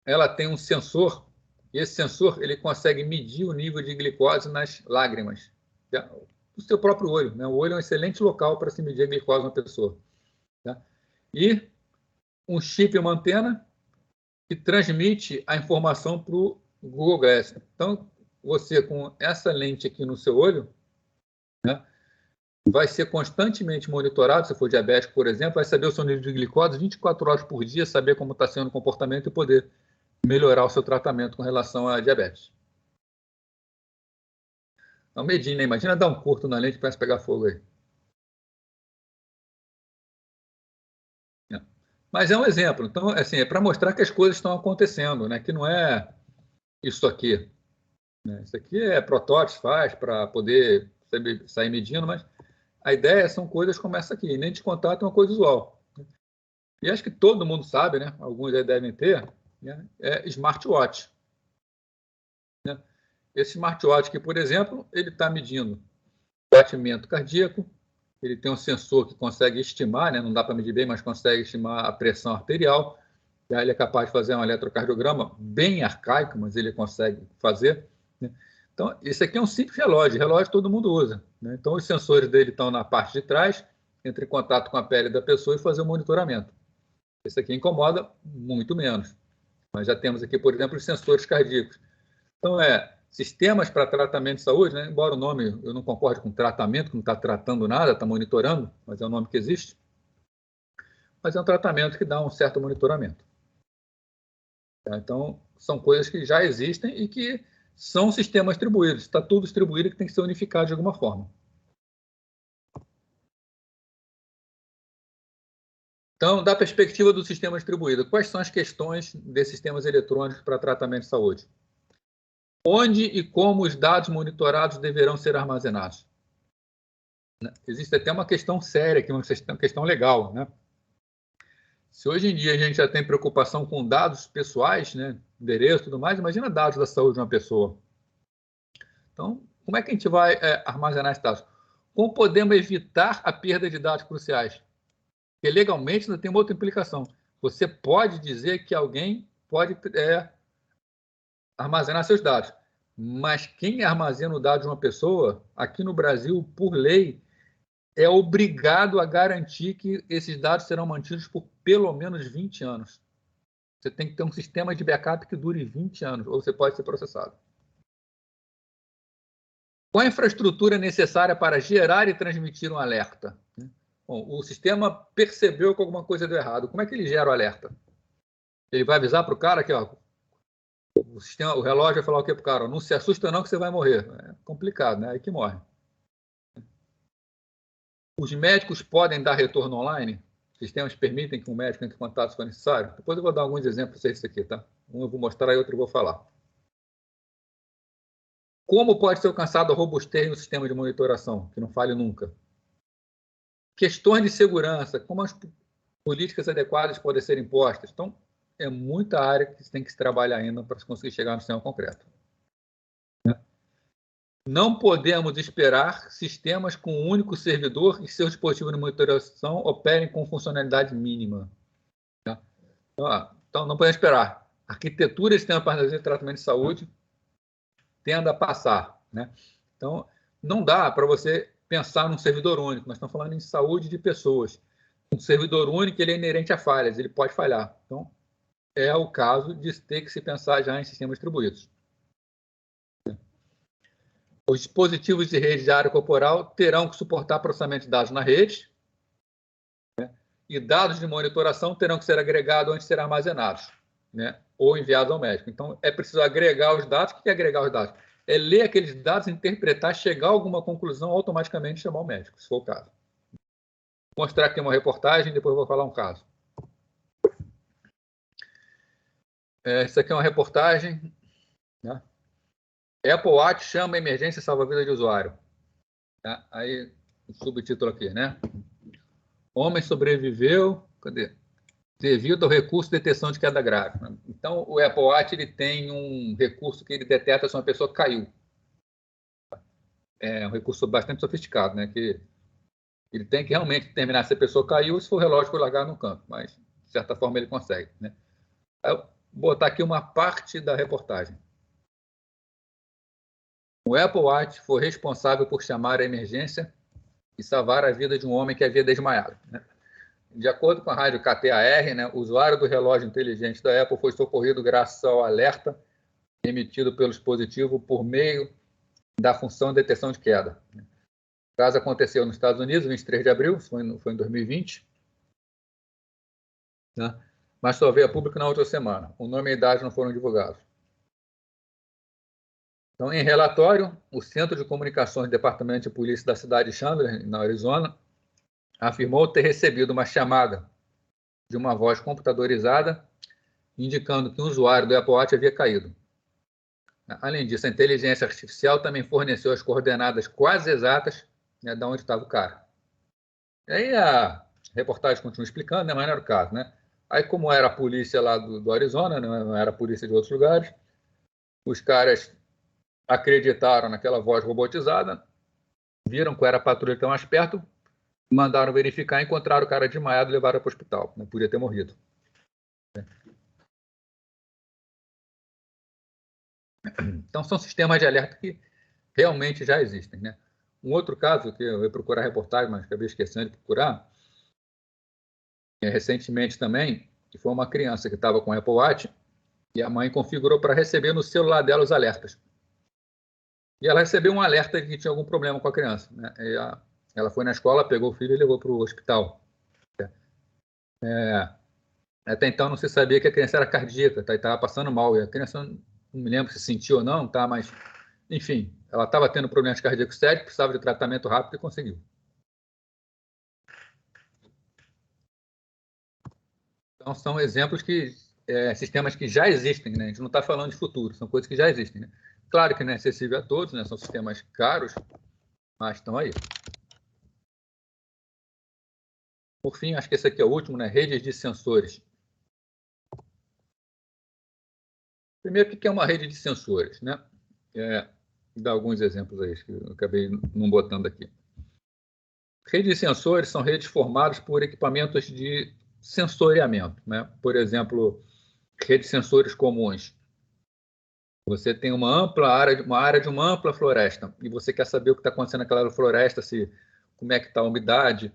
S1: Ela tem um sensor, e esse sensor ele consegue medir o nível de glicose nas lágrimas, tá? Do seu próprio olho, né? O olho é um excelente local para se medir a glicose na pessoa, tá? E um chip, uma antena, que transmite a informação para o Google Glass. Então, você com essa lente aqui no seu olho, né, vai ser constantemente monitorado. Se for diabético, por exemplo, vai saber o seu nível de glicose 24 horas por dia, saber como está sendo o comportamento e poder melhorar o seu tratamento com relação à diabetes. Então, medindo, né? Imagina dar um curto na lente e começa a pegar fogo aí. Mas é um exemplo. Então, assim, é para mostrar que as coisas estão acontecendo, né? Que não é isso aqui, né? Isso aqui é protótipo, faz para poder sair medindo, mas a ideia são coisas como essa aqui. Lente de contato é uma coisa usual. E acho que todo mundo sabe, né? Alguns já devem ter, né? É smartwatch, né? Esse smartwatch aqui, por exemplo, ele está medindo batimento cardíaco, ele tem um sensor que consegue estimar, né? Não dá para medir bem, mas consegue estimar a pressão arterial. Ele é capaz de fazer um eletrocardiograma bem arcaico, mas ele consegue fazer, né? Então, esse aqui é um simples relógio. Relógio todo mundo usa, né? Então, os sensores dele estão na parte de trás, entra em contato com a pele da pessoa e fazer o monitoramento. Esse aqui incomoda muito menos. Mas já temos aqui, por exemplo, os sensores cardíacos. Então, sistemas para tratamento de saúde, né? Embora o nome eu não concorde com tratamento, que não está tratando nada, está monitorando, mas é um nome que existe. Mas é um tratamento que dá um certo monitoramento. Tá? Então, são coisas que já existem e que são sistemas distribuídos. Está tudo distribuído e que tem que ser unificado de alguma forma. Então, da perspectiva do sistema distribuído, quais são as questões desses sistemas eletrônicos para tratamento de saúde? Onde e como os dados monitorados deverão ser armazenados? Existe até uma questão séria aqui, uma questão legal, né? Se hoje em dia a gente já tem preocupação com dados pessoais, né, endereço e tudo mais, imagina dados da saúde de uma pessoa. Então, como é que a gente vai armazenar esses dados? Como podemos evitar a perda de dados cruciais? Porque legalmente ainda tem uma outra implicação. Você pode dizer que alguém pode armazenar seus dados, Mas quem armazena o dado de uma pessoa, aqui no Brasil, por lei, é obrigado a garantir que esses dados serão mantidos por pelo menos 20 anos. Você tem que ter um sistema de backup que dure 20 anos, ou você pode ser processado. Qual a infraestrutura necessária para gerar e transmitir um alerta? Bom, o sistema percebeu que alguma coisa deu errado. Como é que ele gera o alerta? Ele vai avisar para o cara que o relógio vai falar o quê para o cara? Não se assusta não que você vai morrer. É complicado, né? Aí que morre. Os médicos podem dar retorno online? Sistemas permitem que um médico entre em contato se for necessário? Depois eu vou dar alguns exemplos para vocês aqui, tá? Um eu vou mostrar e outro eu vou falar. Como pode ser alcançado a robustez no sistema de monitoração, que não falhe nunca? Questões de segurança, como as políticas adequadas podem ser impostas. Então, é muita área que tem que se trabalhar ainda para conseguir chegar no sistema concreto. Não podemos esperar sistemas com um único servidor e seus dispositivos de monitoração operem com funcionalidade mínima. Então, não podemos esperar. Arquitetura de sistema de tratamento de saúde tende a passar. Então, não dá para você pensar num servidor único. Nós estamos falando em saúde de pessoas. Um servidor único ele é inerente a falhas, ele pode falhar. Então, é o caso de ter que se pensar já em sistemas distribuídos. Os dispositivos de rede de área corporal terão que suportar processamento de dados na rede, e dados de monitoração terão que ser agregados antes de serem armazenados, ou enviados ao médico. Então, é preciso agregar os dados. O que é agregar os dados? É ler aqueles dados, interpretar, chegar a alguma conclusão, automaticamente chamar o médico, se for o caso. Vou mostrar aqui uma reportagem, depois vou falar um caso. Isso aqui é uma reportagem. Apple Watch chama emergência e salva a vida de usuário. Aí, o subtítulo aqui, Homem sobreviveu, devido ao recurso de detecção de queda grave. Então, o Apple Watch ele tem um recurso que ele detecta se uma pessoa caiu. É um recurso bastante sofisticado, que ele tem que realmente determinar se a pessoa caiu ou se for o relógio foi largado no canto, mas, de certa forma, ele consegue. Eu vou botar aqui uma parte da reportagem. O Apple Watch foi responsável por chamar a emergência e salvar a vida de um homem que havia desmaiado. De acordo com a rádio KTAR, o usuário do relógio inteligente da Apple foi socorrido graças ao alerta emitido pelo dispositivo por meio da função de detecção de queda. O caso aconteceu nos Estados Unidos, 23 de abril, foi em 2020, mas só veio a público na outra semana. O nome e a idade não foram divulgados. Então, em relatório, o Centro de Comunicações do Departamento de Polícia da cidade de Chandler, na Arizona, afirmou ter recebido uma chamada de uma voz computadorizada indicando que um usuário do Apple Watch havia caído. Além disso, a inteligência artificial também forneceu as coordenadas quase exatas de onde estava o cara. E aí a reportagem continua explicando, mas não era o caso. Aí, como era a polícia lá do Arizona, não era a polícia de outros lugares, os caras acreditaram naquela voz robotizada, viram que era a patrulha que estava mais perto, mandaram verificar, encontraram o cara desmaiado e levaram para o hospital. Não podia ter morrido. Então, são sistemas de alerta que realmente já existem. Um outro caso, que eu ia procurar a reportagem, mas acabei esquecendo de procurar, recentemente também, que foi uma criança que estava com o Apple Watch e a mãe configurou para receber no celular dela os alertas. E ela recebeu um alerta de que tinha algum problema com a criança. Ela foi na escola, pegou o filho e levou para o hospital. Até então não se sabia que a criança era cardíaca, e estava passando mal. E a criança, não me lembro se sentiu ou não, mas, enfim, ela estava tendo problemas cardíacos sérios, precisava de tratamento rápido e conseguiu. Então, são exemplos sistemas que já existem, A gente não está falando de futuro, são coisas que já existem, Claro que não é acessível a todos, são sistemas caros, mas estão aí. Por fim, acho que esse aqui é o último, redes de sensores. Primeiro, o que é uma rede de sensores? Vou dar alguns exemplos aí, que eu acabei não botando aqui. Redes de sensores são redes formadas por equipamentos de sensoriamento. Por exemplo, redes de sensores comuns. Você tem uma área de uma ampla floresta, e você quer saber o que está acontecendo naquela floresta, como é que está a umidade,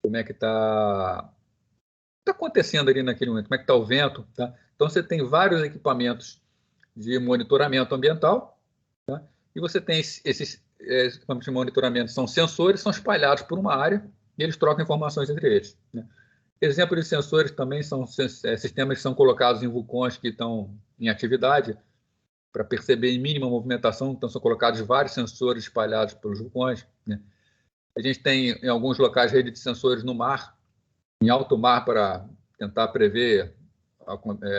S1: como é que está acontecendo ali naquele momento, como é que está o vento. Tá? Então, você tem vários equipamentos de monitoramento ambiental, tá? E você tem esses equipamentos de monitoramento, são sensores, são espalhados por uma área, e eles trocam informações entre eles. Né? Exemplo de sensores também são sistemas que são colocados em vulcões que estão em atividade, para perceber em mínima movimentação, então são colocados vários sensores espalhados pelos vulcões. Né? A gente tem, em alguns locais, rede de sensores no mar, em alto mar, para tentar prever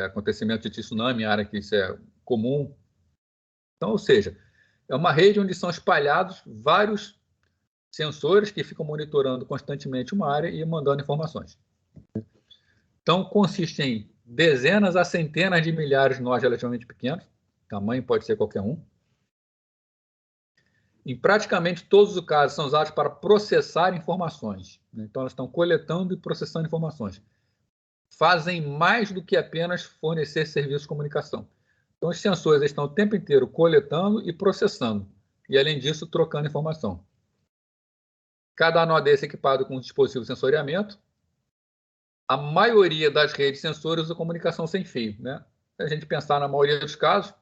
S1: acontecimento de tsunami, em área que isso é comum. Então, ou seja, é uma rede onde são espalhados vários sensores que ficam monitorando constantemente uma área e mandando informações. Então, consiste em dezenas a centenas de milhares de nós relativamente pequenos, tamanho pode ser qualquer um. Em praticamente todos os casos, são usados para processar informações. Então, elas estão coletando e processando informações. Fazem mais do que apenas fornecer serviços de comunicação. Então, os sensores estão o tempo inteiro coletando e processando. E, além disso, trocando informação. Cada nó desse é equipado com um dispositivo de sensoriamento. A maioria das redes de sensores usa comunicação sem fio. Né? Se a gente pensar na maioria dos casos,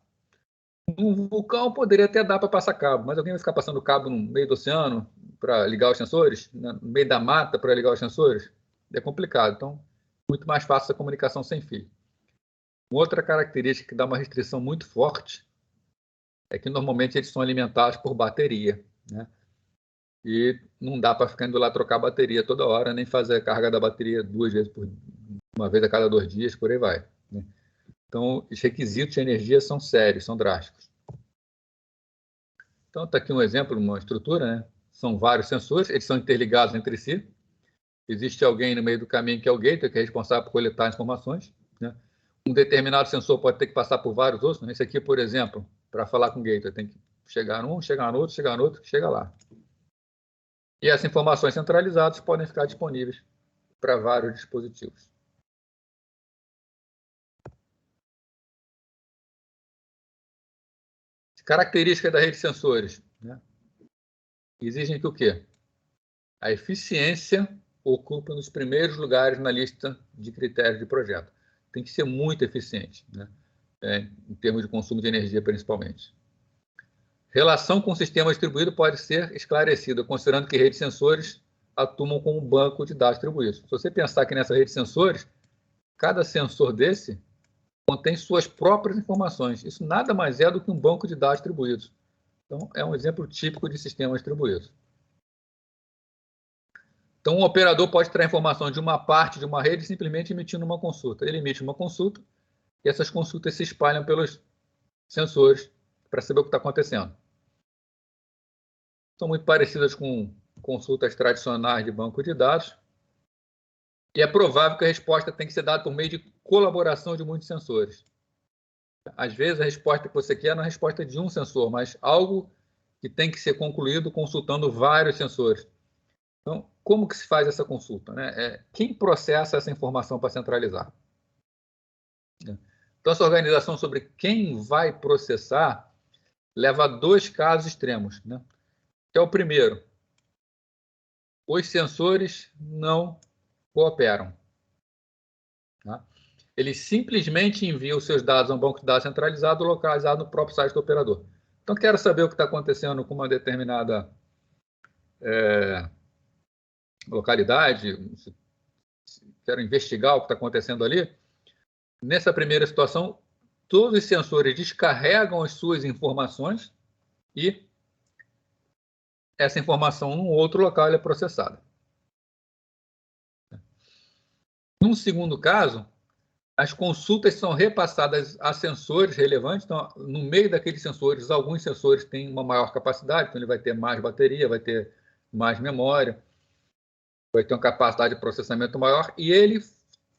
S1: um vulcão poderia até dar para passar cabo, mas alguém vai ficar passando cabo no meio do oceano para ligar os sensores, no meio da mata para ligar os sensores? É complicado. Então, muito mais fácil a comunicação sem fio. Outra característica que dá uma restrição muito forte é que normalmente eles são alimentados por bateria, né? E não dá para ficar indo lá trocar a bateria toda hora, nem fazer a carga da bateria uma vez a cada 2 dias, por aí vai. Né? Então, os requisitos de energia são sérios, são drásticos. Então, está aqui um exemplo, uma estrutura, né? São vários sensores, eles são interligados entre si. Existe alguém no meio do caminho que é o gateway, que é responsável por coletar informações. Né? Um determinado sensor pode ter que passar por vários outros. Esse aqui, por exemplo, para falar com o gateway, tem que chegar num, chegar no outro, chegar no outro, chega lá. E essas informações centralizadas podem ficar disponíveis para vários dispositivos. Características da rede de sensores. Né? Exigem que o quê? A eficiência ocupa nos primeiros lugares na lista de critérios de projeto. Tem que ser muito eficiente, né? Em termos de consumo de energia, principalmente. Relação com o sistema distribuído pode ser esclarecida, considerando que redes de sensores atuam como um banco de dados distribuídos. Se você pensar que nessa rede de sensores, cada sensor desse contém suas próprias informações. Isso nada mais é do que um banco de dados distribuídos. Então, é um exemplo típico de sistema distribuído. Então, um operador pode extrair informação de uma parte de uma rede simplesmente emitindo uma consulta. Ele emite uma consulta e essas consultas se espalham pelos sensores para saber o que está acontecendo. São muito parecidas com consultas tradicionais de banco de dados. E é provável que a resposta tenha que ser dada por meio de colaboração de muitos sensores. Às vezes, a resposta que você quer não é a resposta de um sensor, mas algo que tem que ser concluído consultando vários sensores. Então, como que se faz essa consulta? Né? Quem processa essa informação para centralizar? Então, essa organização sobre quem vai processar leva a 2 casos extremos. Né? Que é o primeiro, os sensores não cooperam. Tá? Eles simplesmente enviam os seus dados a um banco de dados centralizado localizado no próprio site do operador. Então, quero saber o que está acontecendo com uma determinada localidade, quero investigar o que está acontecendo ali. Nessa primeira situação, todos os sensores descarregam as suas informações e essa informação, num outro local, ela é processada. Num segundo caso, as consultas são repassadas a sensores relevantes. Então, no meio daqueles sensores, alguns sensores têm uma maior capacidade, então ele vai ter mais bateria, vai ter mais memória, vai ter uma capacidade de processamento maior, e ele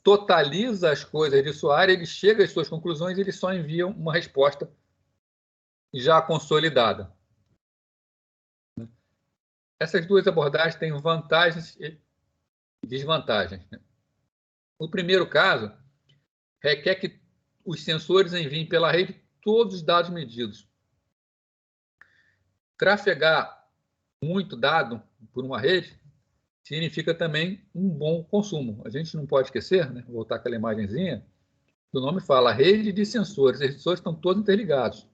S1: totaliza as coisas de sua área, ele chega às suas conclusões e ele só envia uma resposta já consolidada. Essas 2 abordagens têm vantagens e desvantagens. No primeiro caso, requer que os sensores enviem pela rede todos os dados medidos. Trafegar muito dado por uma rede significa também um bom consumo. A gente não pode esquecer, né? Vou voltar aquela imagenzinha, o nome fala rede de sensores. Esses sensores estão todos interligados.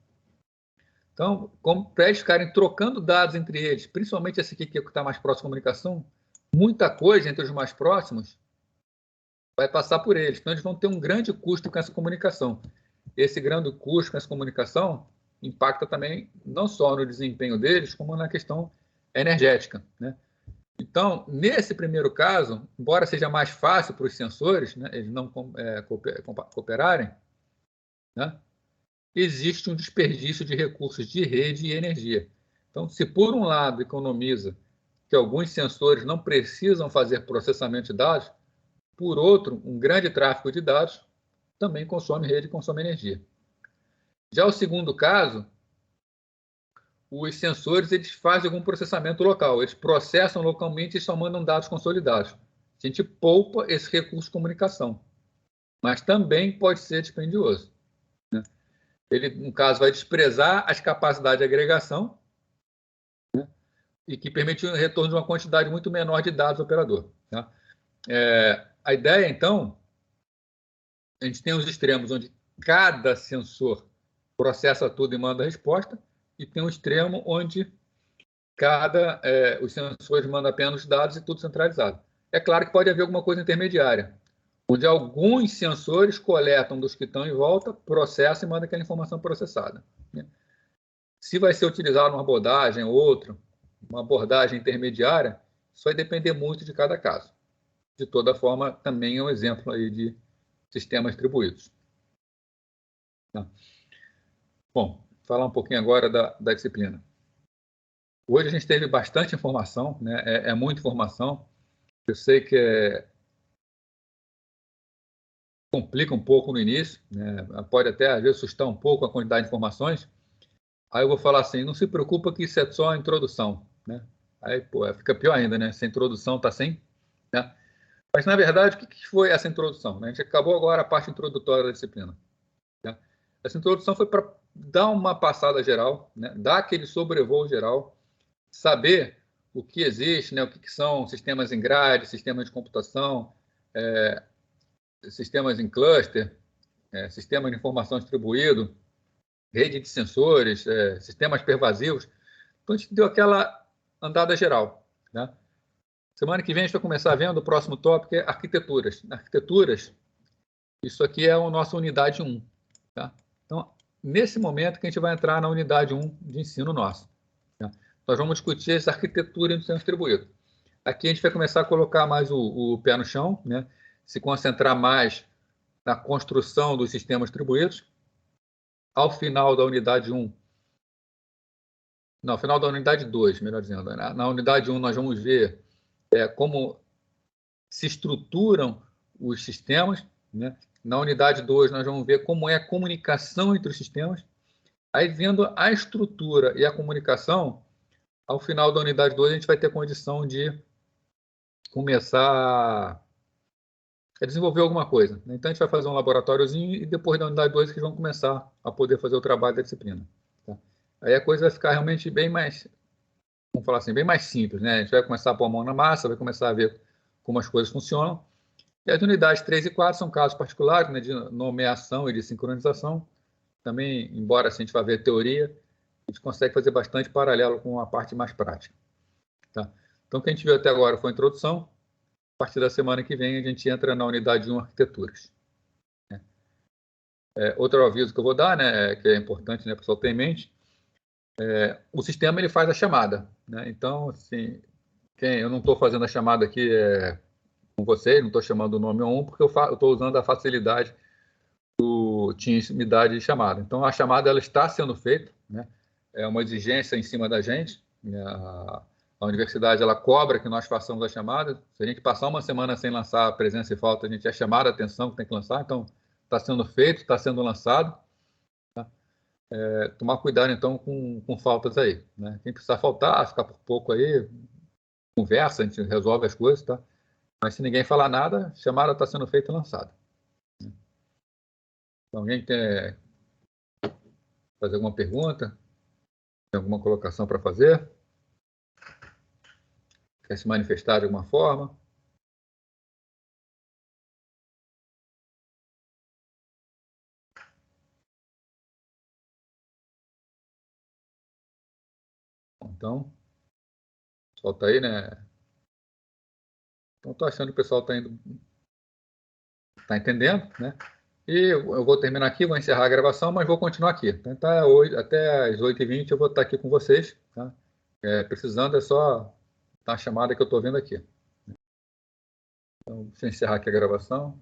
S1: Então, como para eles ficarem trocando dados entre eles, principalmente esse aqui que está mais próximo à comunicação, muita coisa entre os mais próximos vai passar por eles. Então, eles vão ter um grande custo com essa comunicação. Esse grande custo com essa comunicação impacta também não só no desempenho deles, como na questão energética, né? Então, nesse primeiro caso, embora seja mais fácil para os sensores, né, eles não cooperarem, né, existe um desperdício de recursos de rede e energia. Então, se por um lado economiza que alguns sensores não precisam fazer processamento de dados, por outro, um grande tráfego de dados também consome rede e consome energia. Já o segundo caso, os sensores eles fazem algum processamento local, eles processam localmente e só mandam dados consolidados. A gente poupa esse recurso de comunicação, mas também pode ser dispendioso, né? Ele, no caso, vai desprezar as capacidades de agregação, né, e que permite o retorno de uma quantidade muito menor de dados ao operador, tá? A ideia, então, a gente tem os extremos onde cada sensor processa tudo e manda a resposta, e tem um extremo onde os sensores mandam apenas os dados e tudo centralizado. É claro que pode haver alguma coisa intermediária, onde alguns sensores coletam dos que estão em volta, processam e mandam aquela informação processada, né? Se vai ser utilizado uma abordagem ou outra, uma abordagem intermediária, isso vai depender muito de cada caso. De toda forma, também é um exemplo aí de sistemas distribuídos. Tá? Bom, falar um pouquinho agora da disciplina. Hoje a gente teve bastante informação, né? É muita informação. Eu sei que complica um pouco no início, né? Pode até, às vezes, assustar um pouco a quantidade de informações. Aí eu vou falar assim, não se preocupa que isso é só a introdução, né? Aí, pô, fica pior ainda, né? Se a introdução está sem, né? Mas, na verdade, o que foi essa introdução, né? A gente acabou agora a parte introdutória da disciplina, né? Essa introdução foi para dar uma passada geral, né? Dar aquele sobrevoo geral, saber o que existe, né? O que são sistemas em grade, sistemas de computação, sistemas em cluster, sistema de informação distribuído, rede de sensores, sistemas pervasivos. Então, a gente deu aquela andada geral, né? Semana que vem a gente vai começar vendo o próximo tópico, é arquiteturas. Arquiteturas, isso aqui é a nossa unidade 1. Tá? Então, nesse momento que a gente vai entrar na unidade 1 de ensino nosso. Tá? Nós vamos discutir essa arquitetura do sistema distribuído. Aqui a gente vai começar a colocar mais o pé no chão, né? Se concentrar mais na construção dos sistemas distribuídos. Ao final da unidade 1, não, ao final da unidade 2, melhor dizendo, né? Na unidade 1 nós vamos ver como se estruturam os sistemas, né? Na unidade 2 nós vamos ver como é a comunicação entre os sistemas. Aí, vendo a estrutura e a comunicação, ao final da unidade 2 a gente vai ter condição de começar a desenvolver alguma coisa, né? Então a gente vai fazer um laboratóriozinho e depois da unidade 2 que vão começar a poder fazer o trabalho da disciplina, tá? Aí a coisa vai ficar realmente bem mais, vamos falar assim, bem mais simples, né? A gente vai começar a pôr a mão na massa, vai começar a ver como as coisas funcionam. E as unidades 3 e 4 são casos particulares, né, de nomeação e de sincronização. Também, embora assim, a gente vá ver teoria, a gente consegue fazer bastante paralelo com a parte mais prática. Tá? Então, o que a gente viu até agora foi a introdução. A partir da semana que vem, a gente entra na unidade 1, arquiteturas. Outro aviso que eu vou dar, né, que é importante, né, o pessoal ter em mente, o sistema ele faz a chamada, né? Então, assim, eu não estou fazendo a chamada aqui com vocês, não estou chamando o nome 1, porque eu estou usando a facilidade do Teams me dar de chamada. Então, a chamada ela está sendo feita, né? É uma exigência em cima da gente, né? A universidade ela cobra que nós façamos a chamada. Se a gente passar uma semana sem lançar a presença e falta, a gente é chamado a atenção que tem que lançar. Então, está sendo feito, está sendo lançado. Tá? Tomar cuidado, então, com faltas aí, né? Quem precisar faltar, ficar por pouco aí, conversa, a gente resolve as coisas, tá? Mas se ninguém falar nada, a chamada está sendo feita e lançada. Alguém quer fazer alguma pergunta? Tem alguma colocação para fazer? Quer se manifestar de alguma forma? Então, o pessoal está aí, né? Então, estou achando que o pessoal está entendendo, né? E eu vou terminar aqui, vou encerrar a gravação, mas vou continuar aqui. Então, até às 8h20 eu vou estar aqui com vocês. Tá? Precisando, é só dar a chamada que eu estou vendo aqui. Então, deixa eu encerrar aqui a gravação.